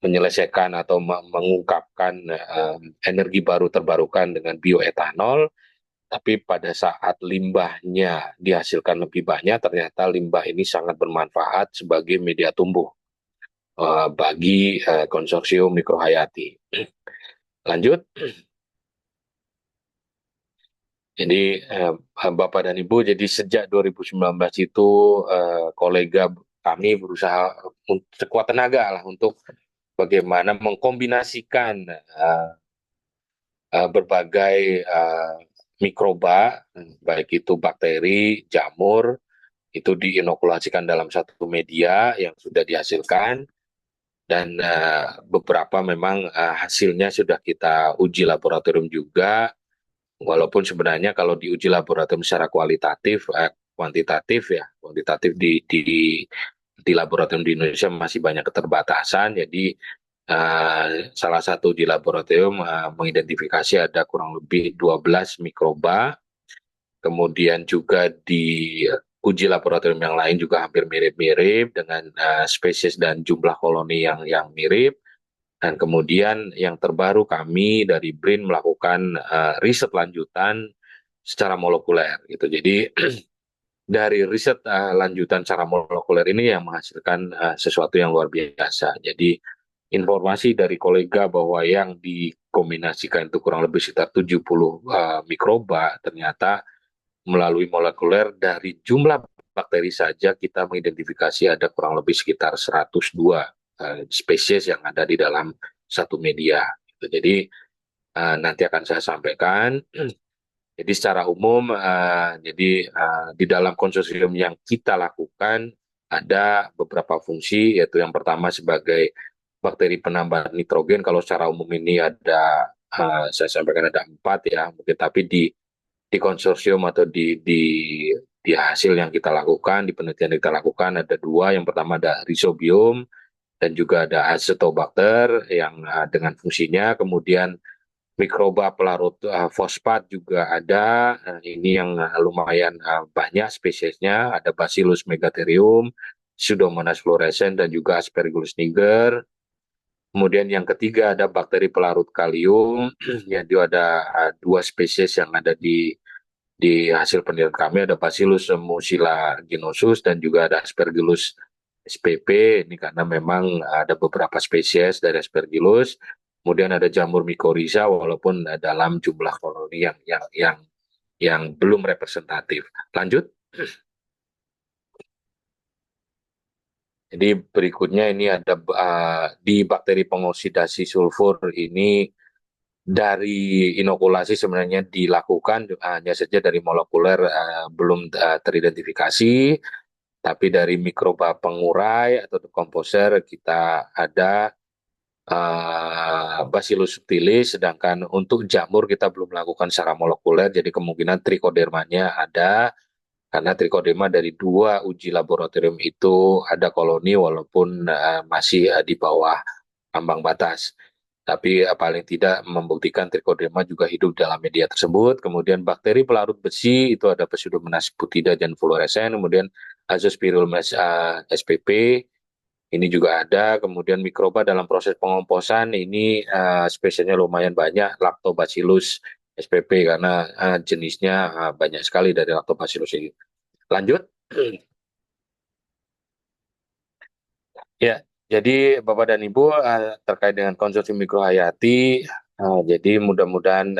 Speaker 4: menyelesaikan atau mengungkapkan energi baru terbarukan dengan bioetanol. Tapi pada saat limbahnya dihasilkan lebih banyak, ternyata limbah ini sangat bermanfaat sebagai media tumbuh bagi konsorsium mikrohayati. Lanjut. Jadi Bapak dan Ibu, jadi sejak 2019 itu kolega kami berusaha sekuat tenaga lah untuk bagaimana mengkombinasikan berbagai mikroba, baik itu bakteri, jamur, itu diinokulasikan dalam satu media yang sudah dihasilkan. Dan beberapa memang hasilnya sudah kita uji laboratorium juga. Walaupun sebenarnya kalau diuji laboratorium secara kuantitatif di laboratorium di Indonesia masih banyak keterbatasan. Jadi salah satu di laboratorium mengidentifikasi ada kurang lebih 12 mikroba. Kemudian juga di uji laboratorium yang lain juga hampir mirip-mirip dengan spesies dan jumlah koloni yang mirip. Dan kemudian yang terbaru kami dari BRIN melakukan riset lanjutan secara molekuler gitu. Jadi dari riset lanjutan secara molekuler ini yang menghasilkan sesuatu yang luar biasa. Jadi informasi dari kolega bahwa yang dikombinasikan itu kurang lebih sekitar 70 mikroba, ternyata melalui molekuler dari jumlah bakteri saja kita mengidentifikasi ada kurang lebih sekitar 102 spesies yang ada di dalam satu media. Jadi nanti akan saya sampaikan. Jadi secara umum, di dalam konsorsium yang kita lakukan ada beberapa fungsi, yaitu yang pertama sebagai bakteri penambah nitrogen. Kalau secara umum ini ada, saya sampaikan ada 4 ya, mungkin tapi di konsorsium atau di hasil yang kita lakukan, di penelitian yang kita lakukan ada 2. Yang pertama ada rhizobium dan juga ada acetobacter yang dengan fungsinya, kemudian mikroba pelarut fosfat juga ada. Ini yang lumayan banyak spesiesnya. Ada Bacillus megatherium, Pseudomonas fluorescens, dan juga Aspergillus niger. Kemudian yang ketiga ada bakteri pelarut kalium. Yaitu ada 2 spesies yang ada di hasil penelitian kami, ada Bacillus mucilaginosus dan juga ada Aspergillus spp. Ini karena memang ada beberapa spesies dari Aspergillus. Kemudian ada jamur mycorrhiza walaupun dalam jumlah koloni yang belum representatif. Lanjut. Jadi berikutnya ini ada di bakteri pengoksidasi sulfur ini dari inokulasi sebenarnya dilakukan, hanya saja dari molekuler belum teridentifikasi, tapi dari mikroba pengurai atau komposer kita ada Bacillus subtilis, sedangkan untuk jamur kita belum melakukan secara molekuler, jadi kemungkinan trichodermanya ada, karena trichoderma dari 2 uji laboratorium itu ada koloni walaupun masih di bawah ambang batas. Tapi paling tidak membuktikan trichoderma juga hidup dalam media tersebut. Kemudian bakteri pelarut besi itu ada Pseudomonas butida dan fluorescens, kemudian Azospirillum spp ini juga ada. Kemudian mikroba dalam proses pengomposan ini spesiesnya lumayan banyak, Lactobacillus spp karena jenisnya banyak sekali dari Lactobacillus ini. Lanjut. Ya, jadi Bapak dan Ibu terkait dengan konsorsium mikrohayati, jadi mudah-mudahan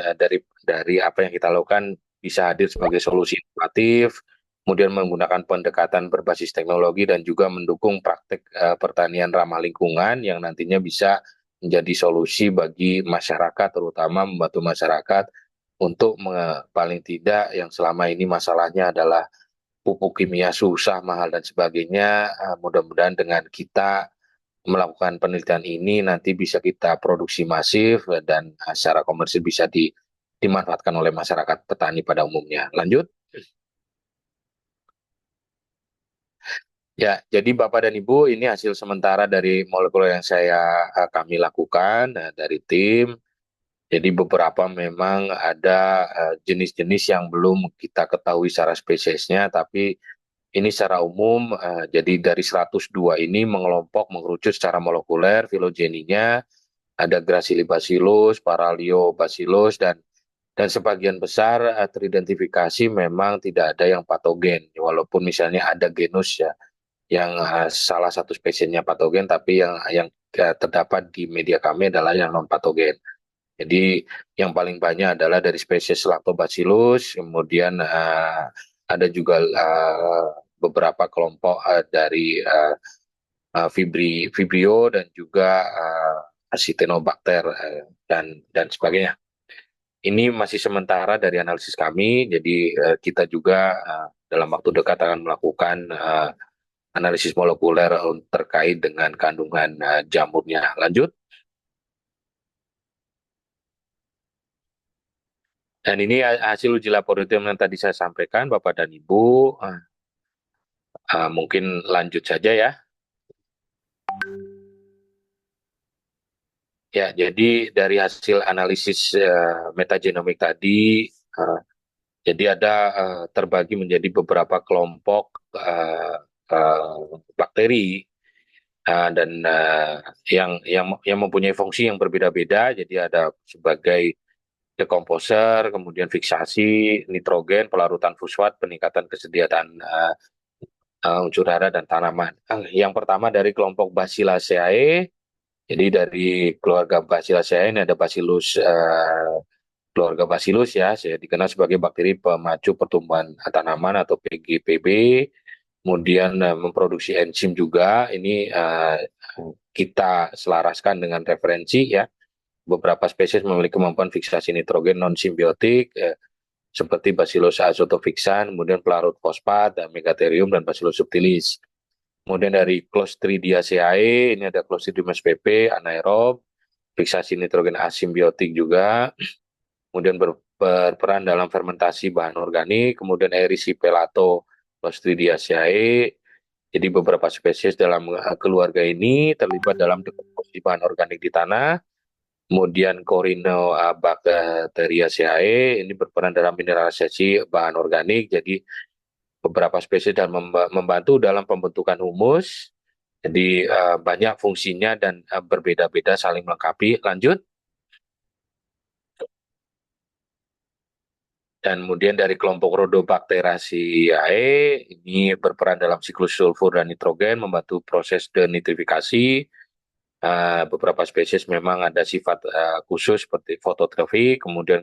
Speaker 4: dari apa yang kita lakukan bisa hadir sebagai solusi inovatif, kemudian menggunakan pendekatan berbasis teknologi dan juga mendukung praktek pertanian ramah lingkungan yang nantinya bisa menjadi solusi bagi masyarakat, terutama membantu masyarakat untuk paling tidak yang selama ini masalahnya adalah pupuk kimia susah, mahal, dan sebagainya. Mudah-mudahan dengan kita melakukan penelitian ini nanti bisa kita produksi masif dan secara komersil bisa dimanfaatkan oleh masyarakat petani pada umumnya. Lanjut. Ya, jadi Bapak dan Ibu, ini hasil sementara dari molekul yang kami lakukan dari tim. Jadi beberapa memang ada jenis-jenis yang belum kita ketahui secara spesiesnya, tapi ini secara umum, jadi dari 102 ini mengerucut secara molekuler, filogeninya, ada Gracilibacillus, Paraliobacillus, dan sebagian besar teridentifikasi memang tidak ada yang patogen, walaupun misalnya ada genus ya, yang salah satu spesiesnya patogen, tapi yang terdapat di media kami adalah yang non-patogen. Jadi yang paling banyak adalah dari spesies Lactobacillus, kemudian ada juga beberapa kelompok dari Vibrio dan juga Acinetobacter dan sebagainya. Ini masih sementara dari analisis kami, jadi kita juga dalam waktu dekat akan melakukan analisis molekuler terkait dengan kandungan jamurnya. Lanjut. Dan ini hasil uji laboratorium yang tadi saya sampaikan, Bapak dan Ibu. Mungkin lanjut saja ya. Ya, jadi dari hasil analisis metagenomik tadi, jadi ada terbagi menjadi beberapa kelompok bakteri dan yang mempunyai fungsi yang berbeda-beda. Jadi ada sebagai dekomposer, kemudian fiksasi nitrogen, pelarutan fosfat, peningkatan kesediaan unsur hara dan tanaman. Yang pertama dari kelompok Bacilliaceae, jadi dari keluarga Bacilliaceae ini ada Bacillus keluarga Bacillus ya, saya dikenal sebagai bakteri pemacu pertumbuhan tanaman atau PGPB. Kemudian memproduksi enzim juga. Ini kita selaraskan dengan referensi ya. Beberapa spesies memiliki kemampuan fiksasi nitrogen non simbiotik seperti Bacillus azootophyxan, kemudian pelarut fosfat, Megatherium dan Bacillus subtilis. Kemudian dari Clostridiaceae, ini ada Clostridium spp, anaerob, fiksasi nitrogen asimbiotik juga, kemudian berperan dalam fermentasi bahan organik, kemudian Erisipelato Clostridiaceae. Jadi beberapa spesies dalam keluarga ini terlibat dalam dekomposisi bahan organik di tanah. Kemudian Corynebacteriaceae ini berperan dalam mineralisasi bahan organik. Jadi beberapa spesies dalam membantu dalam pembentukan humus. Jadi banyak fungsinya dan berbeda-beda saling melengkapi. Lanjut. Dan kemudian dari kelompok Rhodobacteriaceae ini berperan dalam siklus sulfur dan nitrogen, membantu proses denitrifikasi. Beberapa spesies memang ada sifat khusus seperti fototrofi, kemudian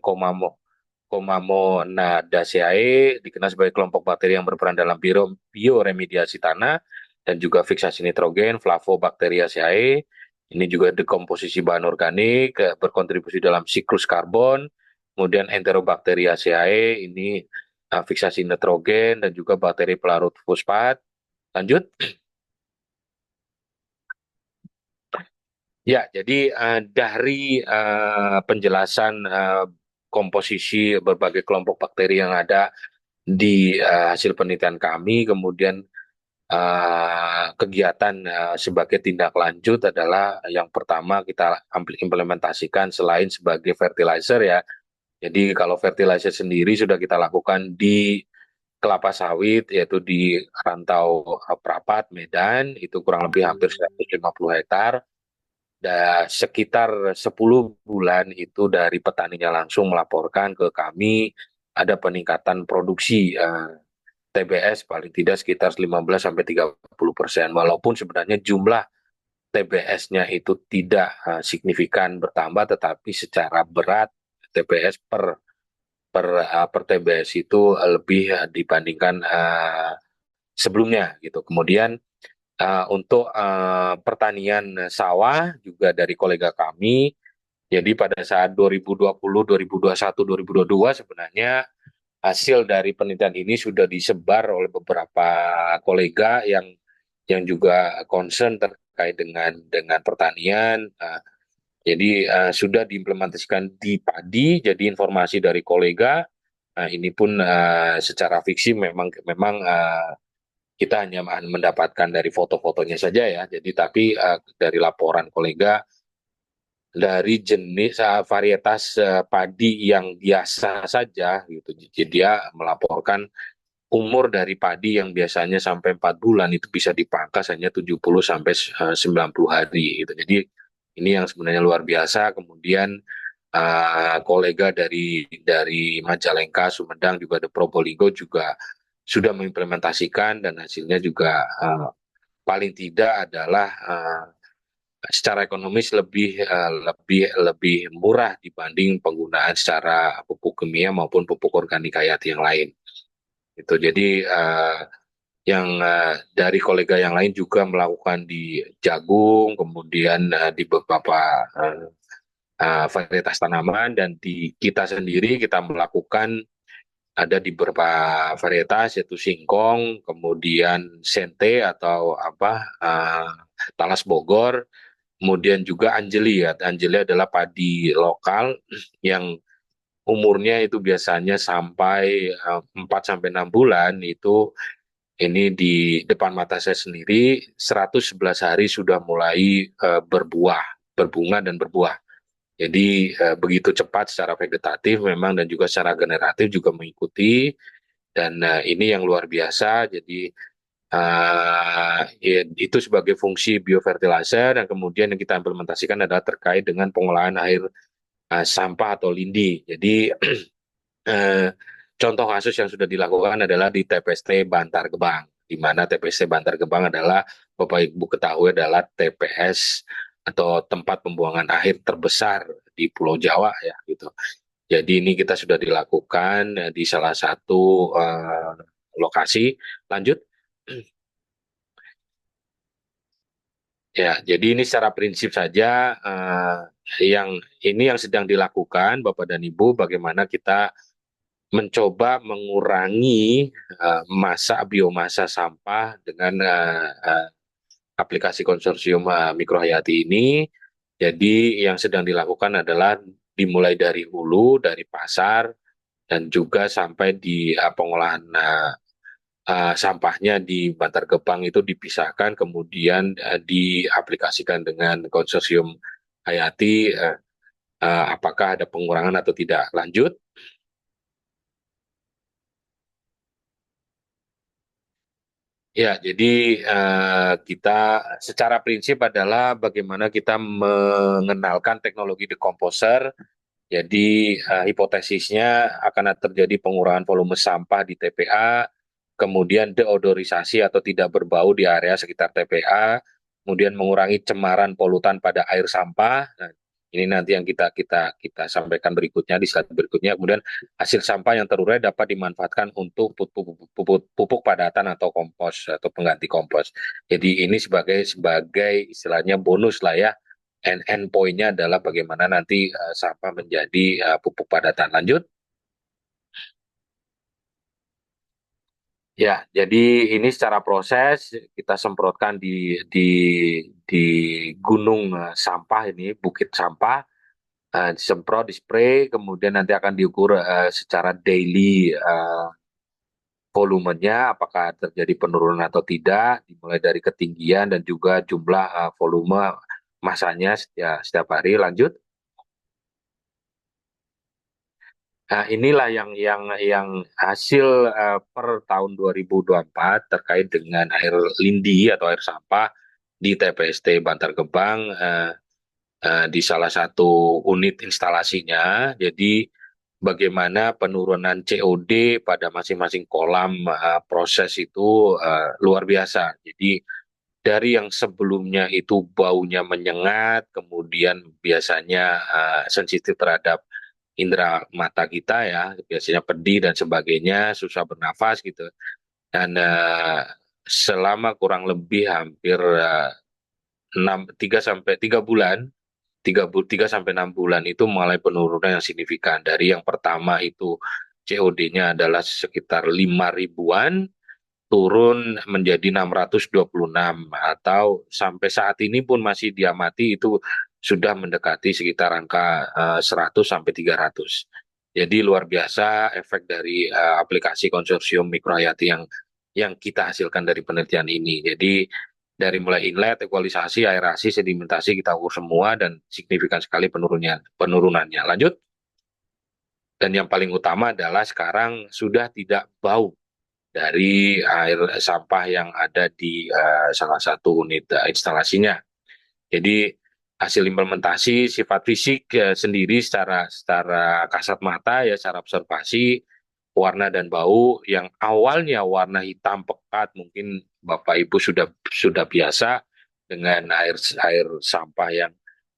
Speaker 4: Comamonadaceae dikenal sebagai kelompok bakteri yang berperan dalam bioremediasi tanah dan juga fiksasi nitrogen. Flavobacteriaceae ini juga dekomposisi bahan organik, berkontribusi dalam siklus karbon. Kemudian Enterobacteriaceae ini fiksasi nitrogen dan juga bakteri pelarut fosfat. Lanjut. Ya, jadi dari penjelasan komposisi berbagai kelompok bakteri yang ada di hasil penelitian kami, kemudian kegiatan sebagai tindak lanjut adalah yang pertama kita implementasikan selain sebagai fertilizer ya. Jadi kalau fertilizer sendiri sudah kita lakukan di kelapa sawit, yaitu di Rantau Prapat, Medan, itu kurang lebih hampir 150 hektar. Dan sekitar 10 bulan itu dari petaninya langsung melaporkan ke kami ada peningkatan produksi TBS paling tidak sekitar 15-30%. Walaupun sebenarnya jumlah TBS-nya itu tidak signifikan bertambah, tetapi secara berat TBS per TBS itu lebih dibandingkan sebelumnya gitu. Kemudian untuk pertanian sawah juga dari kolega kami, jadi pada saat 2020, 2021, 2022 sebenarnya hasil dari penelitian ini sudah disebar oleh beberapa kolega yang juga concern terkait dengan pertanian. Jadi sudah diimplementasikan di padi. Jadi informasi dari kolega ini pun secara fiksi memang kita hanya mendapatkan dari foto-fotonya saja ya. Jadi tapi dari laporan kolega dari jenis varietas padi yang biasa saja gitu. Jadi dia melaporkan umur dari padi yang biasanya sampai 4 bulan itu bisa dipangkas hanya 70 sampai 90 hari gitu. Jadi ini yang sebenarnya luar biasa. Kemudian kolega dari Majalengka, Sumedang juga ada Probolinggo juga sudah mengimplementasikan dan hasilnya juga paling tidak adalah secara ekonomis lebih murah dibanding penggunaan secara pupuk kimia maupun pupuk organik hayati yang lain. Itu jadi yang dari kolega yang lain juga melakukan di jagung, kemudian di beberapa varietas tanaman, dan di kita sendiri kita melakukan ada di beberapa varietas yaitu singkong, kemudian sente atau talas Bogor, kemudian juga anjeli ya. Anjeli adalah padi lokal yang umurnya itu biasanya sampai 4 sampai 6 bulan. Itu ini di depan mata saya sendiri 111 hari sudah mulai berbunga dan berbuah. Jadi begitu cepat secara vegetatif memang dan juga secara generatif juga mengikuti, dan ini yang luar biasa. Jadi itu sebagai fungsi biofertilizer, dan kemudian yang kita implementasikan adalah terkait dengan pengolahan air sampah atau lindi. Jadi eh, contoh kasus yang sudah dilakukan adalah di TPST Bantar Gebang, di mana TPST Bantar Gebang adalah Bapak Ibu ketahui adalah TPS atau tempat pembuangan akhir terbesar di Pulau Jawa ya gitu. Jadi ini kita sudah dilakukan di salah satu lokasi. Lanjut. Ya, jadi ini secara prinsip saja yang ini yang sedang dilakukan Bapak dan Ibu, bagaimana kita mencoba mengurangi biomasa sampah dengan aplikasi konsorsium Mikrohayati ini. Jadi yang sedang dilakukan adalah dimulai dari hulu, dari pasar, dan juga sampai di pengolahan sampahnya di Bantar Gebang itu dipisahkan, kemudian diaplikasikan dengan konsorsium Hayati, apakah ada pengurangan atau tidak. Lanjut. Ya, jadi kita secara prinsip adalah bagaimana kita mengenalkan teknologi decomposer. Jadi hipotesisnya akan terjadi pengurangan volume sampah di TPA, kemudian deodorisasi atau tidak berbau di area sekitar TPA, kemudian mengurangi cemaran polutan pada air sampah. Nah, ini nanti yang kita sampaikan berikutnya di slide berikutnya. Kemudian hasil sampah yang terurai dapat dimanfaatkan untuk pupuk padatan atau kompos atau pengganti kompos. Jadi ini sebagai istilahnya bonus lah ya. Endpoint-nya adalah bagaimana nanti sampah menjadi pupuk padatan. Lanjut. Ya, jadi ini secara proses kita semprotkan di gunung sampah ini, bukit sampah, disemprot, dispray, kemudian nanti akan diukur secara daily volumenya, apakah terjadi penurunan atau tidak, dimulai dari ketinggian dan juga jumlah volume masanya setiap hari. Lanjut. Nah, inilah yang hasil per tahun 2024 terkait dengan air lindi atau air sampah di TPST Bantar Gebang di salah satu unit instalasinya. Jadi bagaimana penurunan COD pada masing-masing kolam proses itu luar biasa. Jadi dari yang sebelumnya itu baunya menyengat, kemudian biasanya sensitif terhadap indera mata kita ya, biasanya pedih dan sebagainya, susah bernafas gitu. Dan selama kurang lebih hampir 3 sampai 3 bulan, 3 sampai 6 bulan itu mulai penurunan yang signifikan. Dari yang pertama itu COD-nya adalah sekitar 5 ribuan, turun menjadi 626 atau sampai saat ini pun masih diamati itu sudah mendekati sekitar angka 100 sampai 300. Jadi luar biasa efek dari aplikasi konsorsium Mikrohayati yang kita hasilkan dari penelitian ini. Jadi dari mulai inlet, ekualisasi, aerasi, sedimentasi kita ukur semua dan signifikan sekali penurunannya. Lanjut. Dan yang paling utama adalah sekarang sudah tidak bau dari air sampah yang ada di salah satu unit instalasinya. Jadi hasil implementasi sifat fisik sendiri secara kasat mata ya, secara observasi warna dan bau yang awalnya warna hitam pekat, mungkin Bapak Ibu sudah biasa dengan air sampah yang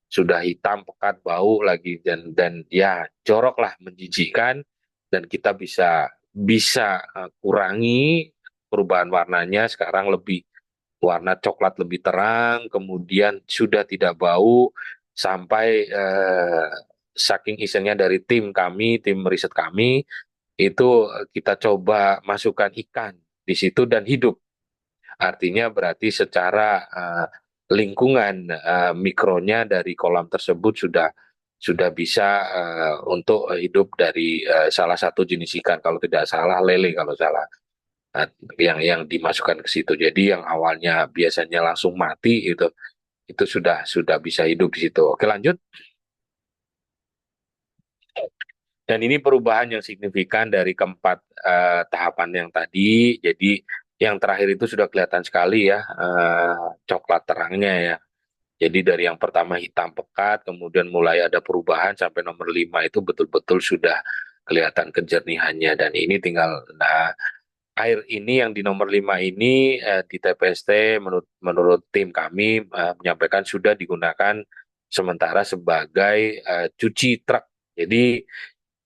Speaker 4: sudah hitam pekat, bau lagi dan ya jorok lah, menjijikkan, dan kita bisa kurangi perubahan warnanya. Sekarang lebih warna coklat lebih terang, kemudian sudah tidak bau, sampai saking isengnya dari tim riset kami itu kita coba masukkan ikan di situ dan hidup. Artinya berarti secara lingkungan mikronya dari kolam tersebut sudah bisa untuk hidup dari salah satu jenis ikan, kalau tidak salah lele kalau salah. Nah, yang dimasukkan ke situ. Jadi yang awalnya biasanya langsung mati itu sudah bisa hidup di situ. Oke, lanjut. Dan ini perubahan yang signifikan dari keempat tahapan yang tadi. Jadi yang terakhir itu sudah kelihatan sekali ya coklat terangnya ya. Jadi dari yang pertama hitam pekat, kemudian mulai ada perubahan sampai nomor 5 itu betul-betul sudah kelihatan kejernihannya. Dan ini tinggal, nah, air ini yang di nomor 5 ini di TPST menurut tim kami menyampaikan sudah digunakan sementara sebagai cuci truk. Jadi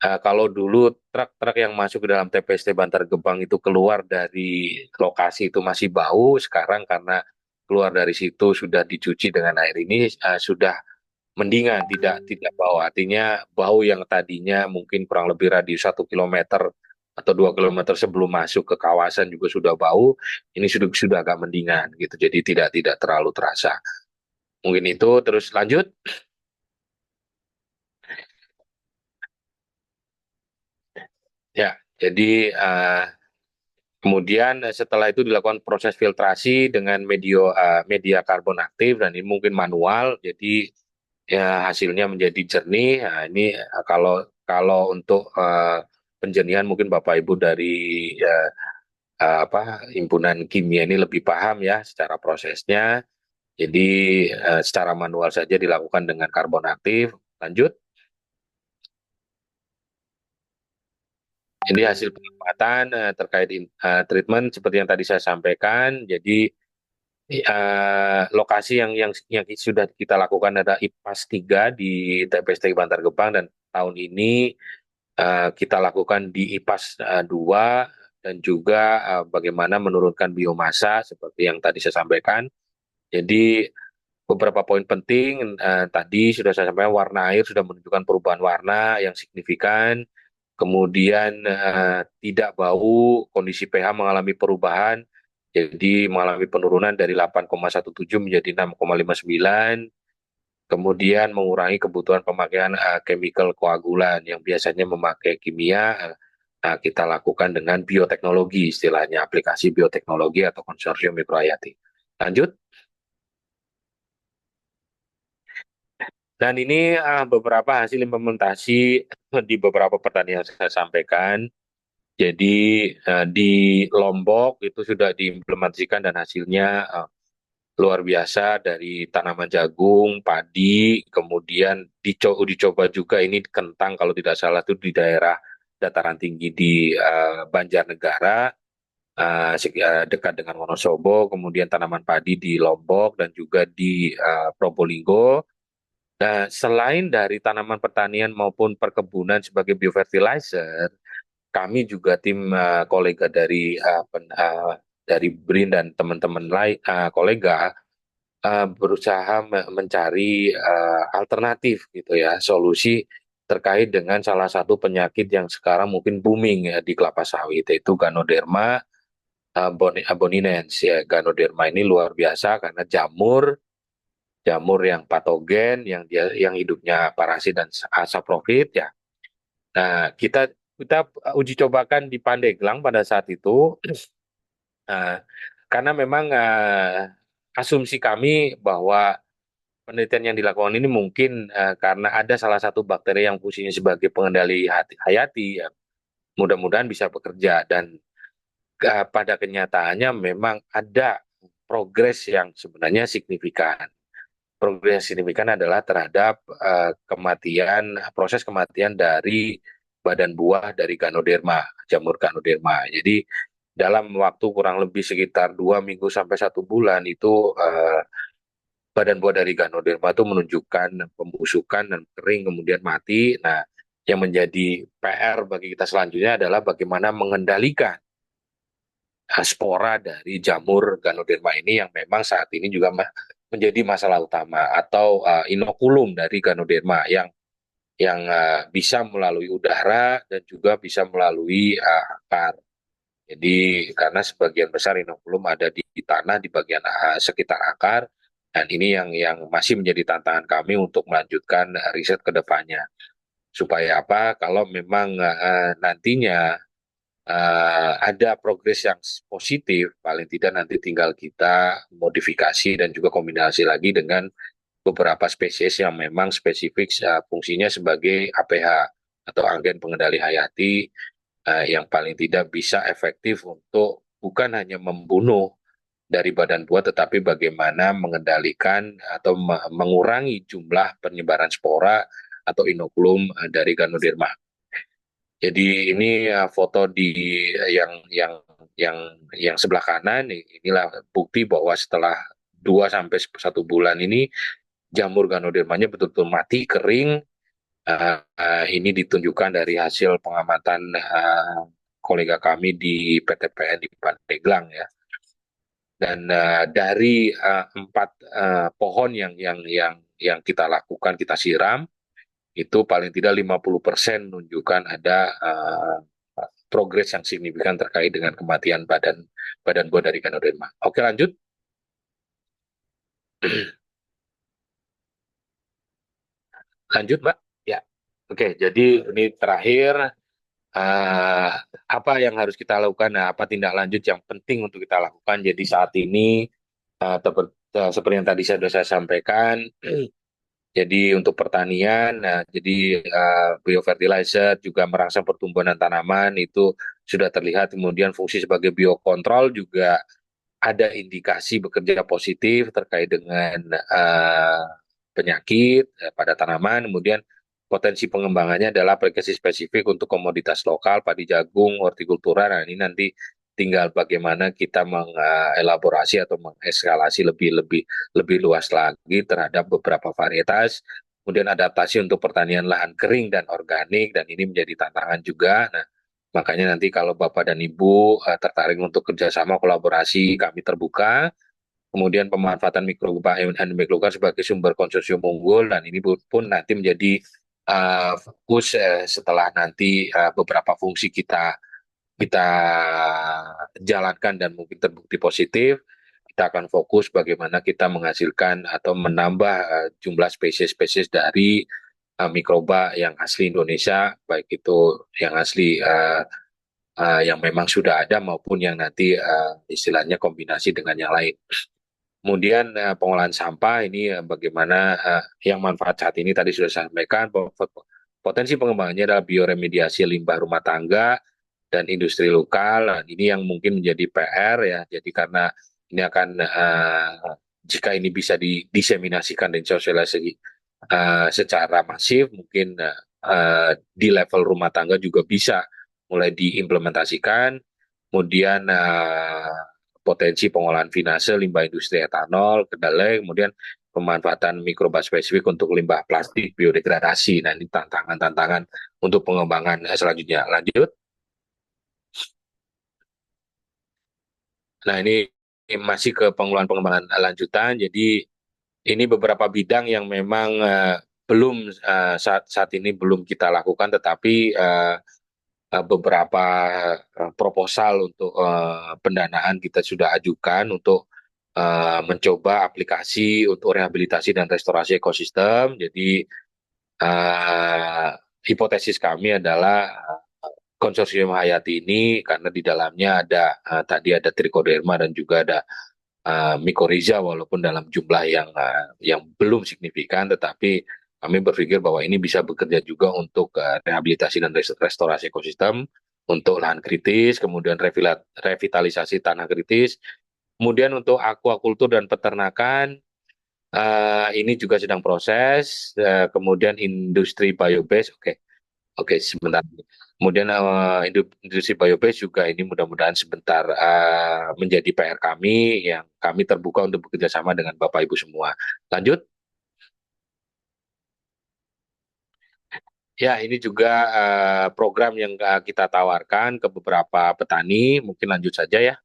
Speaker 4: kalau dulu truk-truk yang masuk ke dalam TPST Bantar Gebang itu keluar dari lokasi itu masih bau, sekarang karena keluar dari situ sudah dicuci dengan air ini sudah mendingan, tidak bau. Artinya bau yang tadinya mungkin kurang lebih radius 1 kilometer atau 2 kilometer sebelum masuk ke kawasan juga sudah bau, ini sudah agak mendingan gitu. Jadi tidak terlalu terasa. Mungkin itu, terus lanjut. Ya, jadi kemudian setelah itu dilakukan proses filtrasi dengan media karbon aktif dan ini mungkin manual, jadi ya hasilnya menjadi jernih. Nah, ini kalau kalau untuk penjernihan mungkin Bapak Ibu dari himpunan kimia ini lebih paham ya secara prosesnya. Jadi secara manual saja dilakukan dengan karbon aktif. Lanjut. Ini hasil pengamatan terkait treatment seperti yang tadi saya sampaikan. Jadi lokasi yang sudah kita lakukan ada IPAS 3 di TPST Bantar Gebang dan tahun ini kita lakukan di IPAS 2 dan juga bagaimana menurunkan biomasa seperti yang tadi saya sampaikan. Jadi beberapa poin penting tadi sudah saya sampaikan, warna air sudah menunjukkan perubahan warna yang signifikan. Kemudian tidak bau, kondisi pH mengalami perubahan, jadi mengalami penurunan dari 8,17 menjadi 6,59. Kemudian mengurangi kebutuhan pemakaian chemical koagulan yang biasanya memakai kimia, kita lakukan dengan bioteknologi, istilahnya aplikasi bioteknologi atau konsorsium mikrohayati. Lanjut. Dan ini beberapa hasil implementasi di beberapa pertanian yang saya sampaikan. Jadi di Lombok itu sudah diimplementasikan dan hasilnya luar biasa dari tanaman jagung, padi, kemudian dicoba juga ini kentang kalau tidak salah itu di daerah dataran tinggi di Banjarnegara, dekat dengan Wonosobo, kemudian tanaman padi di Lombok dan juga di Probolinggo. Nah, selain dari tanaman pertanian maupun perkebunan sebagai biofertilizer, kami juga tim kolega dari BRIN dan teman-teman lain kolega berusaha mencari alternatif gitu ya, solusi terkait dengan salah satu penyakit yang sekarang mungkin booming ya di kelapa sawit, yaitu Ganoderma aboninens ya. Ganoderma ini luar biasa karena jamur jamur yang patogen yang hidupnya parasit dan saprofit ya. Nah, kita uji cobakan di Pandeglang pada saat itu karena memang asumsi kami bahwa penelitian yang dilakukan ini mungkin karena ada salah satu bakteri yang fungsinya sebagai pengendali hayati ya, mudah-mudahan bisa bekerja dan pada kenyataannya memang ada progres yang sebenarnya signifikan. Progres yang signifikan adalah terhadap proses kematian dari badan buah dari Ganoderma, jamur Ganoderma. Jadi dalam waktu kurang lebih sekitar 2 minggu sampai 1 bulan itu badan buah dari Ganoderma itu menunjukkan pembusukan dan kering kemudian mati. Nah, yang menjadi PR bagi kita selanjutnya adalah bagaimana mengendalikan spora dari jamur Ganoderma ini yang memang saat ini juga menjadi masalah utama, atau inokulum dari Ganoderma yang bisa melalui udara dan juga bisa melalui akar. Jadi karena sebagian besar inokulum ada di tanah di bagian sekitar akar, dan ini yang masih menjadi tantangan kami untuk melanjutkan riset ke depannya. Supaya apa? Kalau memang nantinya ada progres yang positif, paling tidak nanti tinggal kita modifikasi dan juga kombinasi lagi dengan beberapa spesies yang memang spesifik fungsinya sebagai APH atau agen pengendali hayati yang paling tidak bisa efektif untuk bukan hanya membunuh dari badan buah, tetapi bagaimana mengendalikan atau mengurangi jumlah penyebaran spora atau inokulum dari Ganoderma. Jadi ini foto di yang yang sebelah kanan, inilah bukti bahwa setelah 2 sampai 1 bulan ini jamur Ganodermanya betul-betul mati, kering. Ini ditunjukkan dari hasil pengamatan kolega kami di PTPN di Pandeglang ya. Dan dari 4 pohon yang kita lakukan, kita siram, itu paling tidak 50% menunjukkan ada progres yang signifikan terkait dengan kematian badan buah dari Ganoderma. Oke, lanjut. Lanjut, Mbak. Ya. Oke, jadi ini terakhir apa yang harus kita lakukan? Nah, apa tindak lanjut yang penting untuk kita lakukan? Jadi saat ini seperti yang tadi sudah saya sampaikan, jadi untuk pertanian, nah, jadi biofertilizer juga merangsang pertumbuhan tanaman itu sudah terlihat. Kemudian fungsi sebagai biokontrol juga ada indikasi bekerja positif terkait dengan penyakit pada tanaman. Kemudian potensi pengembangannya adalah aplikasi spesifik untuk komoditas lokal, padi jagung, hortikultura. Nah, ini nanti tinggal bagaimana kita mengelaborasi atau mengeskalasi lebih luas lagi terhadap beberapa varietas. Kemudian adaptasi untuk pertanian lahan kering dan organik, dan ini menjadi tantangan juga. Nah, makanya nanti kalau Bapak dan Ibu tertarik untuk kerjasama kolaborasi, kami terbuka. Kemudian pemanfaatan mikroba mikroba sebagai sumber konsorsium unggul, dan ini pun nanti menjadi fokus setelah nanti beberapa fungsi kita jalankan dan mungkin terbukti positif. Kita akan fokus bagaimana kita menghasilkan atau menambah jumlah spesies-spesies dari mikroba yang asli Indonesia, baik itu yang asli yang memang sudah ada maupun yang nanti istilahnya kombinasi dengan yang lain. Kemudian pengolahan sampah ini bagaimana yang manfaat saat ini tadi sudah saya sampaikan, potensi pengembangannya adalah bioremediasi limbah rumah tangga dan industri lokal. Nah, ini yang mungkin menjadi PR ya. Jadi karena ini akan jika ini bisa didiseminasikan dan sosialisasi secara masif, mungkin di level rumah tangga juga bisa mulai diimplementasikan. Kemudian potensi pengolahan vinase, limbah industri etanol, kedelai, kemudian pemanfaatan mikroba spesifik untuk limbah plastik biodegradasi. Nah, ini tantangan-tantangan untuk pengembangan selanjutnya. Lanjut. Nah, ini masih ke pengembangan lanjutan. Jadi ini beberapa bidang yang memang belum saat ini belum kita lakukan, tetapi beberapa proposal untuk pendanaan kita sudah ajukan untuk mencoba aplikasi untuk rehabilitasi dan restorasi ekosistem. Jadi hipotesis kami adalah konsorsium Hayati ini karena di dalamnya ada tadi ada trichoderma dan juga ada mycorrhiza, walaupun dalam jumlah yang belum signifikan, tetapi kami berpikir bahwa ini bisa bekerja juga untuk rehabilitasi dan restorasi ekosistem untuk lahan kritis, kemudian revitalisasi tanah kritis, kemudian untuk aquakultur dan peternakan. Ini juga sedang proses, kemudian industri biobase, oke, sebentar. Kemudian industri biobase juga ini mudah-mudahan sebentar menjadi PR kami yang kami terbuka untuk bekerja sama dengan Bapak Ibu semua. Lanjut. Ya, ini juga program yang kita tawarkan ke beberapa petani. Mungkin lanjut saja ya.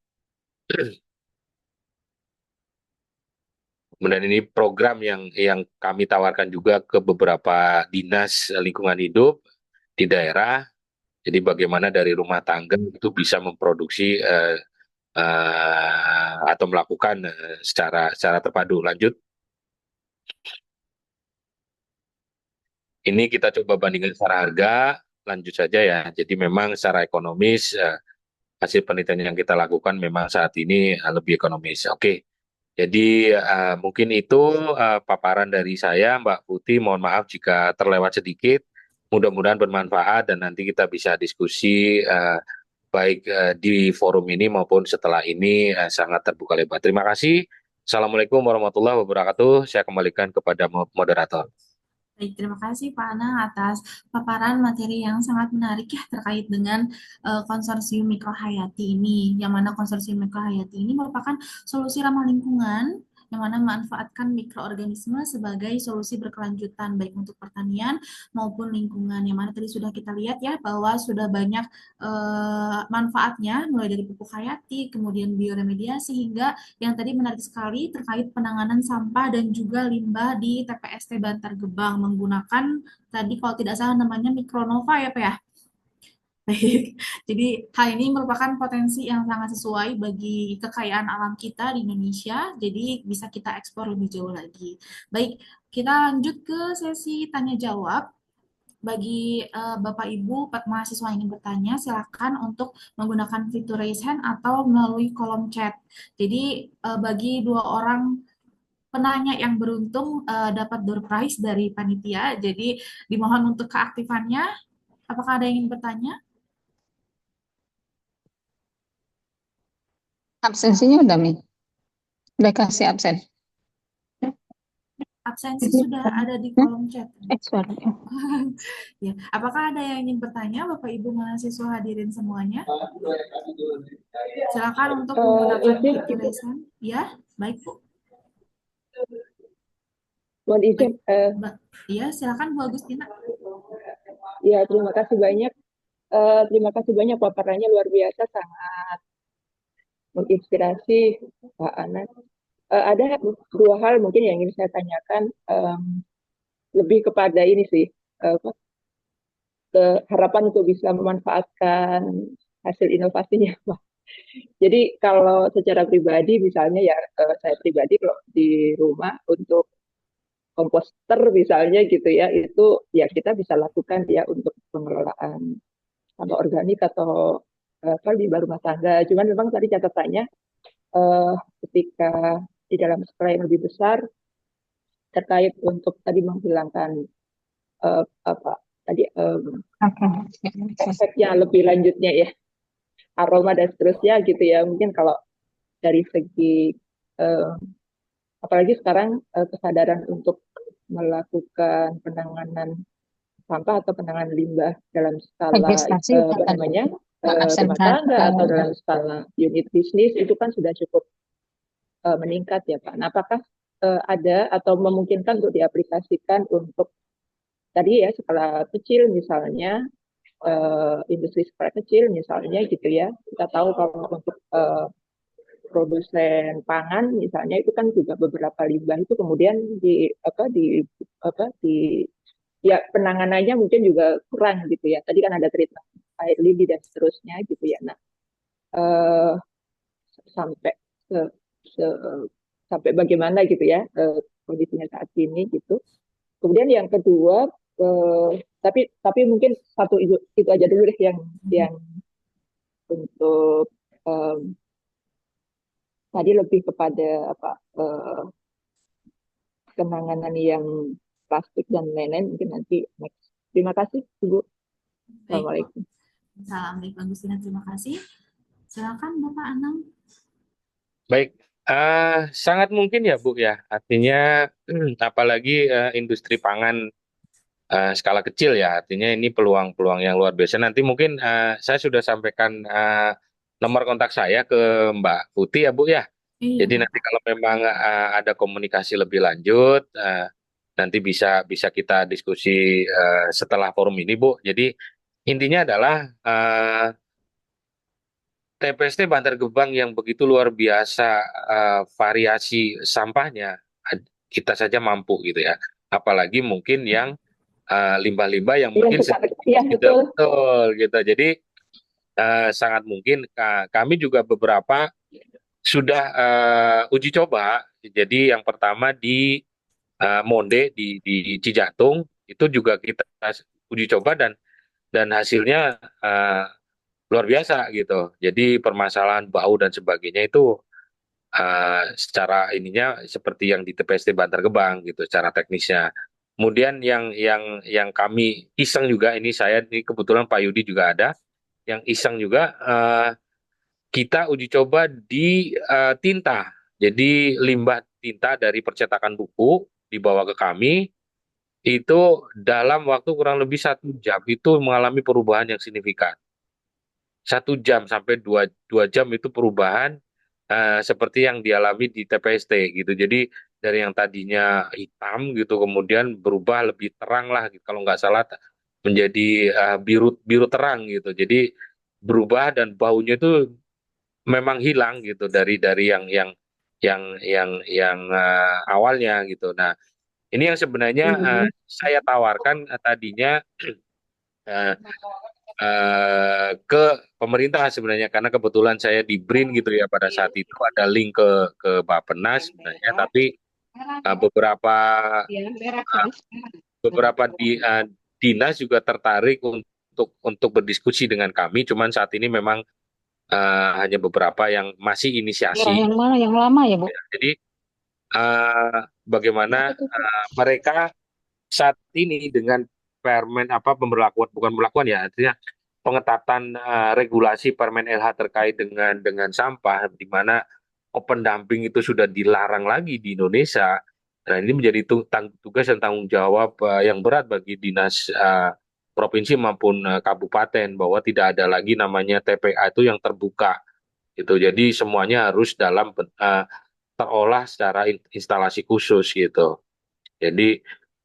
Speaker 4: Kemudian ini program yang kami tawarkan juga ke beberapa dinas lingkungan hidup di daerah. Jadi bagaimana dari rumah tangga itu bisa memproduksi atau melakukan secara terpadu. Lanjut. Ini kita coba bandingkan secara harga. Lanjut saja ya. Jadi memang secara ekonomis hasil penelitian yang kita lakukan memang saat ini lebih ekonomis. Oke. Jadi mungkin itu paparan dari saya, Mbak Putih. Mohon maaf jika terlewat sedikit. Mudah-mudahan bermanfaat dan nanti kita bisa diskusi baik di forum ini maupun setelah ini sangat terbuka lebar. Terima kasih. Assalamualaikum warahmatullahi wabarakatuh. Saya kembalikan kepada moderator.
Speaker 1: Baik, terima kasih Pak Anang atas paparan materi yang sangat menarik ya terkait dengan konsorsium mikrohayati ini. Yang mana konsorsium mikrohayati ini merupakan solusi ramah lingkungan yang mana memanfaatkan mikroorganisme sebagai solusi berkelanjutan baik untuk pertanian maupun lingkungan. Yang mana tadi sudah kita lihat ya bahwa sudah banyak manfaatnya mulai dari pupuk hayati, kemudian bioremediasi hingga yang tadi menarik sekali terkait penanganan sampah dan juga limbah di TPST Bantar Gebang menggunakan tadi kalau tidak salah namanya Mikronova ya Pak ya. Baik, jadi hal ini merupakan potensi yang sangat sesuai bagi kekayaan alam kita di Indonesia, jadi bisa kita eksplor lebih jauh lagi. Baik, kita lanjut ke sesi tanya jawab. Bagi Bapak Ibu mahasiswa yang ingin bertanya, silakan untuk menggunakan fitur raise hand atau melalui kolom chat. Jadi bagi dua orang penanya yang beruntung dapat door prize dari panitia. Jadi dimohon untuk keaktifannya. Apakah ada yang ingin bertanya?
Speaker 5: Absensinya udah, Mi? Udah kasih absen?
Speaker 1: Absensi sudah ada di kolom chat.
Speaker 5: Suara.
Speaker 1: Ya, apakah ada yang ingin bertanya, Bapak Ibu mahasiswa hadirin semuanya? Silakan untuk menggunakan fitur raise hand. Ya, baik Bu.
Speaker 6: Mohon izin.
Speaker 1: Iya, silakan Bu Agustina.
Speaker 6: Ya, terima kasih banyak. Terima kasih banyak paparannya luar biasa, sangat menginspirasi Pak Anas. Ada dua hal mungkin yang ingin saya tanyakan, lebih kepada ini sih, harapan untuk bisa memanfaatkan hasil inovasinya, Pak. Jadi kalau secara pribadi misalnya ya, saya pribadi kalau di rumah untuk komposter misalnya gitu ya, itu ya kita bisa lakukan ya untuk pengelolaan sampah organik atau di rumah tangga. Cuman memang tadi catatannya ketika di dalam skala yang lebih besar terkait untuk tadi menghilangkan apa tadi efeknya lebih lanjutnya ya, aroma dan seterusnya gitu ya. Mungkin kalau dari segi apalagi sekarang kesadaran untuk melakukan penanganan sampah atau penanganan limbah dalam skala apa namanya rumah tangga atau dalam skala unit bisnis itu kan sudah cukup meningkat ya Pak. Nah, apakah ada atau memungkinkan untuk diaplikasikan untuk tadi ya skala kecil misalnya, industri skala kecil misalnya gitu ya. Kita tahu kalau untuk produsen pangan misalnya itu kan juga beberapa limbah itu kemudian di ya penanganannya mungkin juga kurang gitu ya. Tadi kan ada treatment air lidi dan seterusnya gitu ya. Nah, sampai sampai bagaimana gitu ya kondisinya saat ini gitu. Kemudian yang kedua, tapi mungkin satu itu aja dulu deh yang untuk tadi lebih kepada apa penanganan yang plastik dan lain-lain mungkin nanti next. Terima kasih Ibu. Assalamualaikum.
Speaker 1: Assalamualaikum Agustina, terima kasih. Silakan Bapak Anang.
Speaker 4: Baik, sangat mungkin ya Bu ya. Artinya apalagi industri pangan skala kecil ya. Artinya ini peluang-peluang yang luar biasa. Nanti mungkin saya sudah sampaikan nomor kontak saya ke Mbak Putih ya Bu ya.
Speaker 1: Iya,
Speaker 4: Jadi nanti kalau memang ada komunikasi lebih lanjut, nanti bisa kita diskusi setelah forum ini Bu. Jadi intinya adalah TPST Bantar Gebang yang begitu luar biasa variasi sampahnya, kita saja mampu gitu ya. Apalagi mungkin yang limbah-limbah yang mungkin betul gitu. Jadi sangat mungkin kami juga beberapa sudah uji coba. Jadi yang pertama di Monde di Cijantung itu juga kita uji coba dan hasilnya luar biasa gitu. Jadi permasalahan bau dan sebagainya itu secara ininya seperti yang di TPST Bantar Gebang gitu, secara teknisnya. Kemudian yang kami iseng juga ini kebetulan Pak Yudi juga ada. yang iseng juga, kita uji coba di tinta. Jadi limbah tinta dari percetakan buku dibawa ke kami, itu dalam waktu kurang lebih 1 jam itu mengalami perubahan yang signifikan. 1 jam sampai dua jam itu perubahan seperti yang dialami di TPST gitu. Jadi dari yang tadinya hitam gitu kemudian berubah lebih terang lah gitu. Kalau nggak salah menjadi biru biru terang gitu. Jadi berubah dan baunya itu memang hilang gitu dari yang awalnya gitu. Nah, ini yang sebenarnya saya tawarkan tadinya eh, ke pemerintah sebenarnya karena kebetulan saya di BRIN gitu ya pada saat itu ada link ke Bappenas sebenarnya, tapi beberapa beberapa dinas juga tertarik untuk berdiskusi dengan kami, cuman saat ini memang hanya beberapa yang masih
Speaker 5: Merah
Speaker 4: inisiasi.
Speaker 5: yang mana? Yang lama ya, Bu?
Speaker 4: Jadi bagaimana mereka saat ini dengan permen apa pemberlakuan bukan pemberlakuan ya artinya pengetatan regulasi Permen LH terkait dengan sampah di mana open dumping itu sudah dilarang lagi di Indonesia. Nah, ini menjadi tugas dan tanggung jawab yang berat bagi dinas provinsi maupun kabupaten bahwa tidak ada lagi namanya TPA itu yang terbuka. Gitu. Jadi semuanya harus dalam terolah secara instalasi khusus gitu. Jadi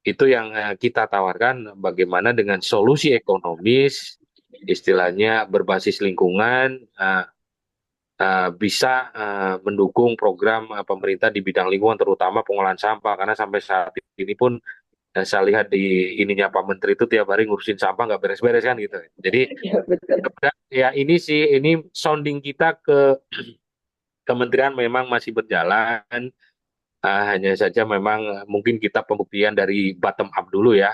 Speaker 4: itu yang kita tawarkan bagaimana dengan solusi ekonomis, istilahnya berbasis lingkungan, bisa mendukung program pemerintah di bidang lingkungan, terutama pengolahan sampah. Karena sampai saat ini pun saya lihat di ininya Pak Menteri itu tiap hari ngurusin sampah nggak beres-beres kan gitu. Jadi
Speaker 6: Ya, betul.
Speaker 4: ya ini sih, ini sounding kita ke kementerian memang masih berjalan. Hanya saja memang mungkin kita pembuktian dari bottom up dulu ya,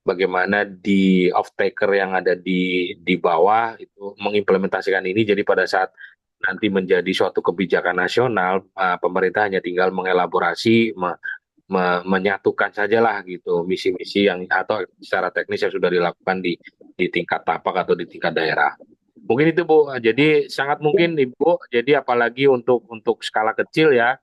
Speaker 4: bagaimana di off-taker yang ada di bawah itu mengimplementasikan ini. Jadi pada saat nanti menjadi suatu kebijakan nasional, pemerintah hanya tinggal mengelaborasi, menyatukan sajalah gitu misi-misi yang atau secara teknis yang sudah dilakukan di tingkat tapak atau di tingkat daerah. Mungkin itu Bu. Jadi sangat mungkin Ibu. Jadi apalagi untuk skala kecil ya,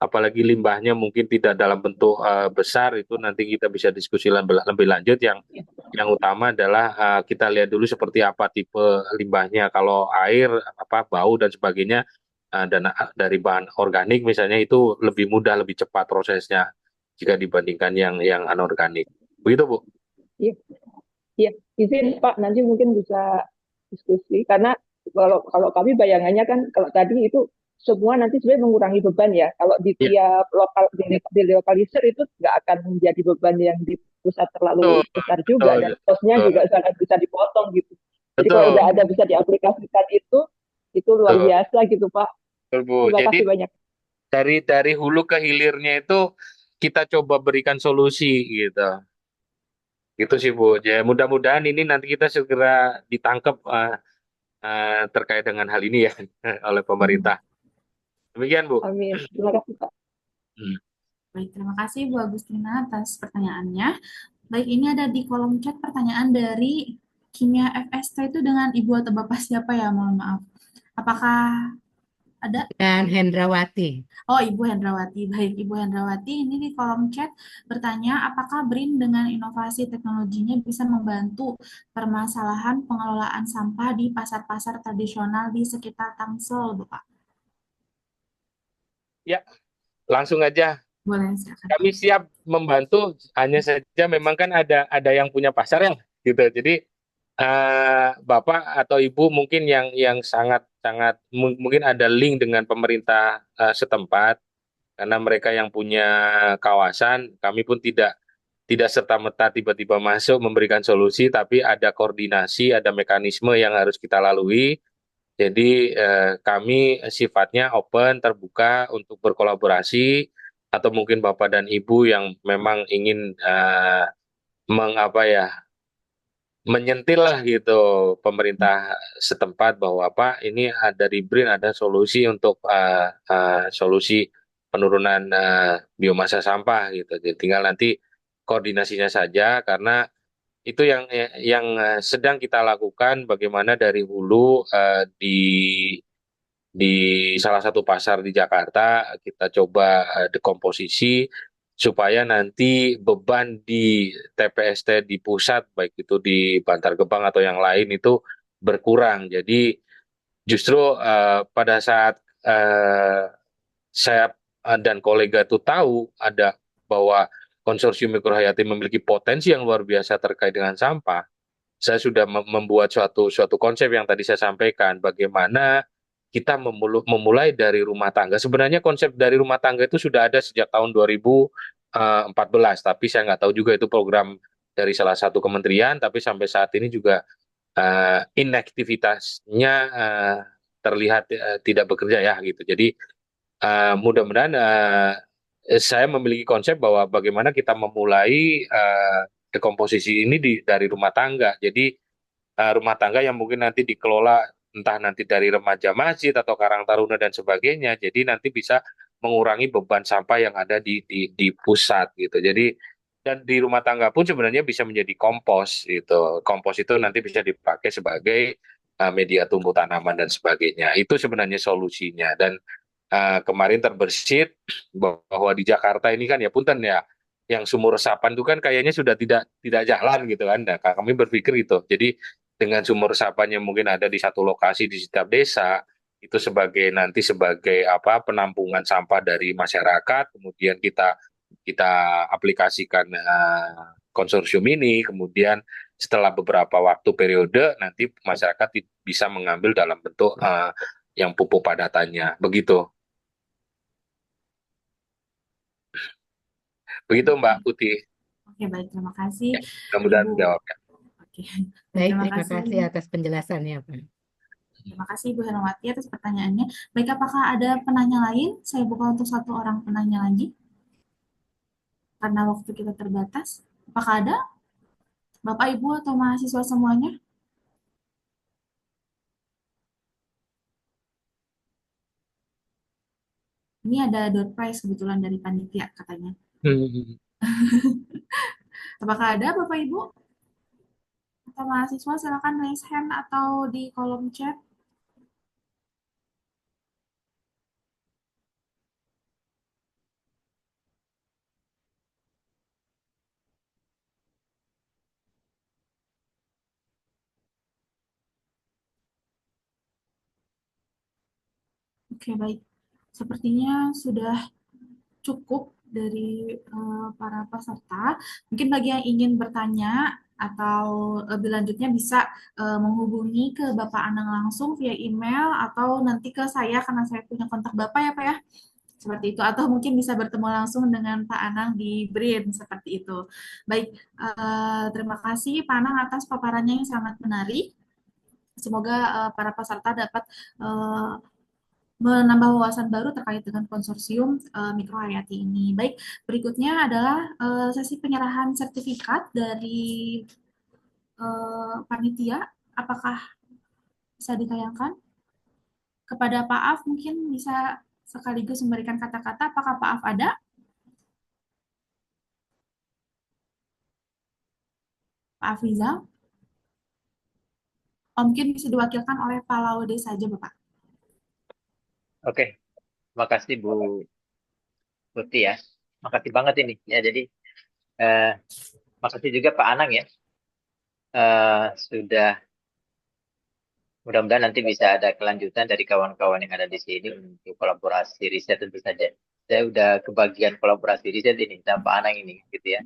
Speaker 4: apalagi limbahnya mungkin tidak dalam bentuk besar itu nanti kita bisa diskusi lebih lanjut. Yang utama adalah kita lihat dulu seperti apa tipe limbahnya. Kalau air, apa bau dan sebagainya dan dari bahan organik misalnya itu lebih mudah, lebih cepat prosesnya jika dibandingkan yang anorganik. Begitu Bu.
Speaker 6: Iya, iya. Izin Pak, nanti mungkin bisa diskusi karena kalau kalau kami bayangannya kan kalau tadi itu semua nanti sebenarnya mengurangi beban ya. Kalau di
Speaker 4: Ya,
Speaker 6: tiap lokal dilokalisir itu nggak akan menjadi beban yang di pusat terlalu
Speaker 4: betul,
Speaker 6: besar juga dan
Speaker 4: betul,
Speaker 6: kosnya
Speaker 4: betul,
Speaker 6: juga sangat bisa dipotong gitu. Jadi kalau udah
Speaker 4: betul,
Speaker 6: ada bisa diaplikasikan itu luar
Speaker 4: betul,
Speaker 6: biasa gitu Pak.
Speaker 4: betul, Bu.
Speaker 6: Terima
Speaker 4: Jadi
Speaker 6: kasih banyak.
Speaker 4: dari hulu ke hilirnya itu kita coba berikan solusi gitu. Gitu sih Bu. Ya mudah-mudahan ini nanti kita segera ditangkap terkait dengan hal ini ya oleh pemerintah. Demikian Bu.
Speaker 6: Amin. Terima kasih Pak.
Speaker 4: Hmm.
Speaker 1: Baik, terima kasih Bu Agustina atas pertanyaannya. Baik, ini ada di kolom chat pertanyaan dari Kimia FST itu dengan Ibu atau Bapak siapa ya? Mohon maaf. Apakah ada?
Speaker 7: Dan Hendrawati.
Speaker 1: Oh, Ibu Hendrawati. Baik, Ibu Hendrawati ini di kolom chat bertanya, apakah BRIN dengan inovasi teknologinya bisa membantu permasalahan pengelolaan sampah di pasar-pasar tradisional di sekitar Tangsel, Bapak?
Speaker 4: Ya, langsung aja.
Speaker 1: Boleh, silakan.
Speaker 4: Kami siap membantu, hanya saja memang kan ada yang punya pasar ya, gitu. Jadi Bapak atau Ibu mungkin yang sangat sangat mungkin ada link dengan pemerintah setempat karena mereka yang punya kawasan, kami pun tidak serta-merta tiba-tiba masuk memberikan solusi, tapi ada koordinasi, ada mekanisme yang harus kita lalui. Jadi kami sifatnya open, terbuka untuk berkolaborasi, atau mungkin Bapak dan Ibu yang memang ingin mengapa ya menyentil lah gitu pemerintah setempat bahwa apa ini ada di BRIN ada solusi untuk solusi penurunan biomasa sampah gitu. Jadi tinggal nanti koordinasinya saja karena Itu yang sedang kita lakukan, bagaimana dari hulu di salah satu pasar di Jakarta kita coba dekomposisi supaya nanti beban di TPST di pusat, baik itu di Bantar Gebang atau yang lain, itu berkurang. Jadi justru pada saat saya dan kolega itu tahu ada bahwa konsorsium Mikrohayati memiliki potensi yang luar biasa terkait dengan sampah, saya sudah membuat suatu konsep yang tadi saya sampaikan, bagaimana kita memulai dari rumah tangga. Sebenarnya konsep dari rumah tangga itu sudah ada sejak tahun 2014, tapi saya nggak tahu juga itu program dari salah satu kementerian, tapi sampai saat ini juga inaktivitasnya terlihat tidak bekerja ya gitu. Jadi mudah-mudahan saya memiliki konsep bahwa bagaimana kita memulai dekomposisi ini dari rumah tangga. Jadi rumah tangga yang mungkin nanti dikelola entah nanti dari remaja masjid atau Karang Taruna dan sebagainya. Jadi nanti bisa mengurangi beban sampah yang ada di pusat gitu. Jadi dan di rumah tangga pun sebenarnya bisa menjadi kompos gitu. Kompos itu nanti bisa dipakai sebagai media tumbuh tanaman dan sebagainya. Itu sebenarnya solusinya. Dan kemarin terbersit bahwa di Jakarta ini kan ya punten ya, yang sumur resapan itu kan kayaknya sudah tidak jalan gitu kan. Nah, kami berpikir itu. Jadi dengan sumur resapan yang mungkin ada di satu lokasi di setiap desa, itu sebagai apa, penampungan sampah dari masyarakat, kemudian kita kita aplikasikan konsorsium ini, kemudian setelah beberapa waktu periode nanti masyarakat bisa mengambil dalam bentuk yang pupuk padatannya, begitu. Begitu Mbak Putih.
Speaker 1: Oke, baik. Terima kasih,
Speaker 4: Ya, mudah-mudahan
Speaker 1: Ibu.
Speaker 4: jawab.
Speaker 1: Oke,
Speaker 7: Baik,
Speaker 1: terima
Speaker 7: terima
Speaker 1: kasih.
Speaker 7: kasih atas penjelasannya, Pak.
Speaker 1: Terima kasih Ibu Herawati atas pertanyaannya. Baik, apakah ada penanya lain? Saya buka untuk satu orang penanya lagi, karena waktu kita terbatas. Apakah ada Bapak, Ibu, atau mahasiswa semuanya? Ini ada door prize kebetulan dari panitia katanya. Apakah ada Bapak, Ibu, atau mahasiswa? Silakan raise hand atau di kolom chat. Oke, baik. Sepertinya sudah cukup dari para peserta. Mungkin bagi yang ingin bertanya atau lebih lanjutnya bisa menghubungi ke Bapak Anang langsung via email atau nanti ke saya karena saya punya kontak Bapak ya Pak ya. Seperti itu. Atau mungkin bisa bertemu langsung dengan Pak Anang di BRIN seperti itu. Baik, terima kasih Pak Anang atas paparannya yang sangat menarik. Semoga para peserta dapat menambah wawasan baru terkait dengan konsorsium Mikrohayati ini. Baik, berikutnya adalah sesi penyerahan sertifikat dari panitia. Apakah bisa ditayangkan? Kepada Pak Af mungkin bisa sekaligus memberikan kata-kata. Apakah Pak Af ada? Pak Afrizal? Oh, mungkin bisa diwakilkan oleh Pak Laude saja, Bapak.
Speaker 2: Oke, makasih Bu Putih ya. Makasih banget ini. Ya, jadi makasih juga Pak Anang ya. Sudah mudah-mudahan nanti bisa ada kelanjutan dari kawan-kawan yang ada di sini untuk kolaborasi riset tentu saja. Saya udah kebagian kolaborasi riset ini sama Pak Anang ini gitu ya.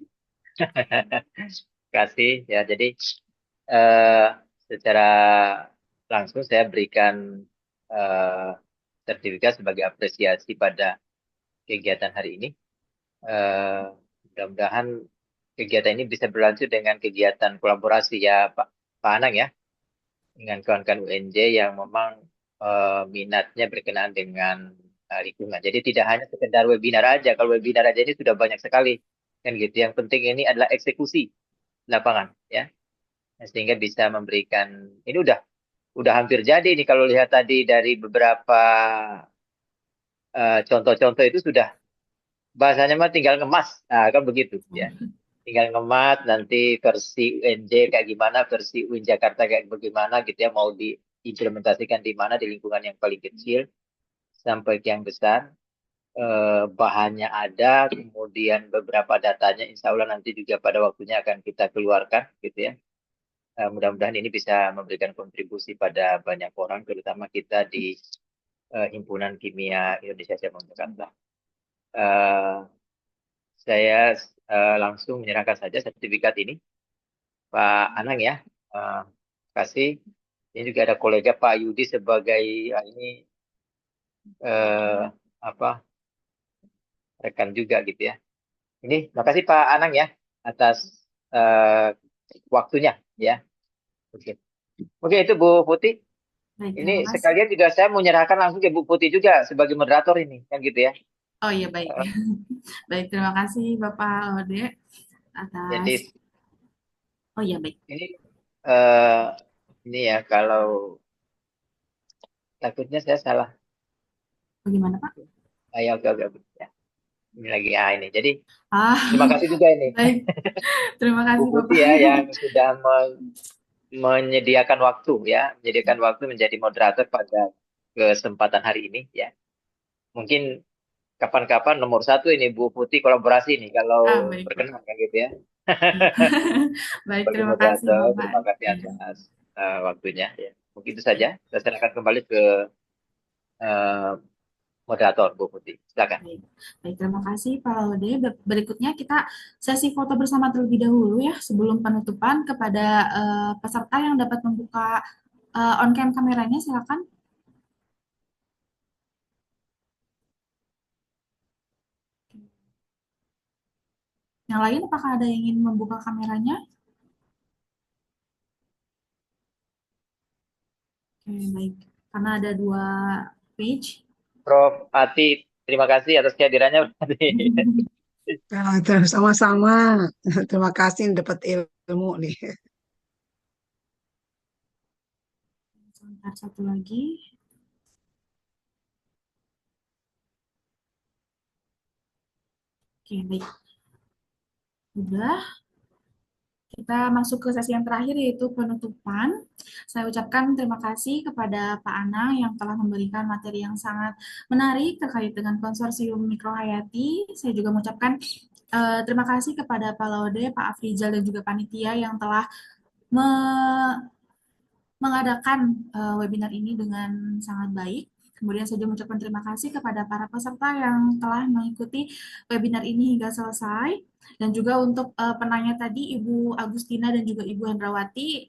Speaker 2: Kasih ya. Jadi secara langsung saya berikan sertifikat sebagai apresiasi pada kegiatan hari ini. Mudah-mudahan kegiatan ini bisa berlanjut dengan kegiatan kolaborasi ya Pak Anang ya, dengan kawan-kawan UNJ yang memang minatnya berkenaan dengan lingkungan. Jadi tidak hanya sekedar webinar aja. Kalau webinar aja ini sudah banyak sekali kan gitu. Yang penting ini adalah eksekusi lapangan ya. Sehingga bisa memberikan, ini udah hampir jadi nih kalau lihat tadi dari beberapa contoh-contoh itu sudah bahasanya mah tinggal ngemas, nah kan begitu ya. tinggal ngemat nanti versi UNJ kayak gimana, versi UIN Jakarta kayak bagaimana gitu ya, mau diimplementasikan di mana, di lingkungan yang paling kecil sampai yang besar. Bahannya ada, kemudian beberapa datanya insya Allah nanti juga pada waktunya akan kita keluarkan gitu ya. Mudah-mudahan ini bisa memberikan kontribusi pada banyak orang, terutama kita di Himpunan Kimia Indonesia Cabang Jakarta. Saya langsung menyerahkan saja sertifikat ini, Pak Anang ya. Kasih. Ini juga ada kolega Pak Yudi sebagai ini apa rekan juga gitu ya. Ini makasih Pak Anang ya atas waktunya ya. Oke itu Bu Putih.
Speaker 1: Baik,
Speaker 2: Ini
Speaker 1: terima kasih.
Speaker 2: sekalian juga saya mau menyerahkan langsung ke Bu Putih juga sebagai moderator ini kan gitu ya.
Speaker 1: Oh iya, baik. Baik, terima kasih Bapak Laude
Speaker 2: Jadi
Speaker 1: atas. Oh iya, baik.
Speaker 2: ini ya kalau takutnya saya salah.
Speaker 1: Bagaimana Pak?
Speaker 2: Ayo oke ya. Ini lagi ini. Jadi
Speaker 1: Ah,
Speaker 2: terima kasih juga ini
Speaker 1: baik. Terima
Speaker 2: Bu
Speaker 1: kasih
Speaker 2: Putih
Speaker 1: Bapak.
Speaker 2: ya yang sudah menyediakan waktu ya, menyediakan waktu menjadi moderator pada kesempatan hari ini ya. Mungkin kapan-kapan nomor satu ini Bu Putih kolaborasi nih kalau
Speaker 1: Baik, Pak.
Speaker 2: berkenan kan gitu ya.
Speaker 1: Baik,
Speaker 2: Sebagai
Speaker 1: terima kasih
Speaker 2: moderator,
Speaker 1: Bapak.
Speaker 2: terima kasih
Speaker 1: Ya.
Speaker 2: atas waktunya ya. Mungkin itu saja. Saya serahkan kembali ke moderator Bu Putih. Silakan.
Speaker 1: Baik. Baik, terima kasih Pak Laude. Berikutnya kita sesi foto bersama terlebih dahulu ya sebelum penutupan kepada peserta yang dapat membuka on-cam kameranya, silakan. Yang lain, apakah ada yang ingin membuka kameranya? Oke, baik. Karena ada 2 page.
Speaker 2: Prof. Ati, terima kasih atas kehadirannya.
Speaker 7: Sama-sama. Terima kasih dapat ilmu nih.
Speaker 1: Sebentar, satu lagi. Oke, baik. Sudah. Kita masuk ke sesi yang terakhir yaitu penutupan. Saya ucapkan terima kasih kepada Pak Anang yang telah memberikan materi yang sangat menarik terkait dengan konsorsium Mikrohayati. Saya juga mengucapkan terima kasih kepada Pak Laude, Pak Afrizal, dan juga panitia yang telah mengadakan webinar ini dengan sangat baik. Kemudian saya juga mengucapkan terima kasih kepada para peserta yang telah mengikuti webinar ini hingga selesai. Dan juga untuk penanya tadi, Ibu Agustina dan juga Ibu Hendrawati,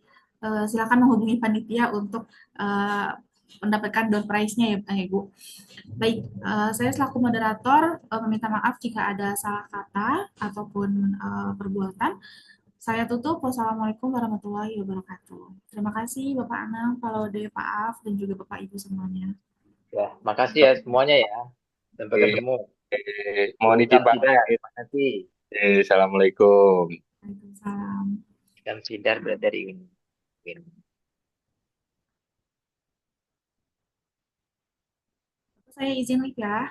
Speaker 1: silakan menghubungi panitia untuk mendapatkan door prize-nya ya, Ibu. Baik, saya selaku moderator meminta maaf jika ada salah kata ataupun perbuatan. Saya tutup. Wassalamualaikum warahmatullahi wabarakatuh. Terima kasih Bapak Anang, Pak Laude, Pak Af, dan juga Bapak Ibu semuanya.
Speaker 2: Ya, makasih ya semuanya ya. Sampai ketemu.
Speaker 4: Mohon izin Pak.
Speaker 2: Terima kasih.
Speaker 4: Assalamualaikum.
Speaker 1: Waalaikumsalam.
Speaker 2: Dan Sidar berada dari ini.
Speaker 1: Saya izin live ya.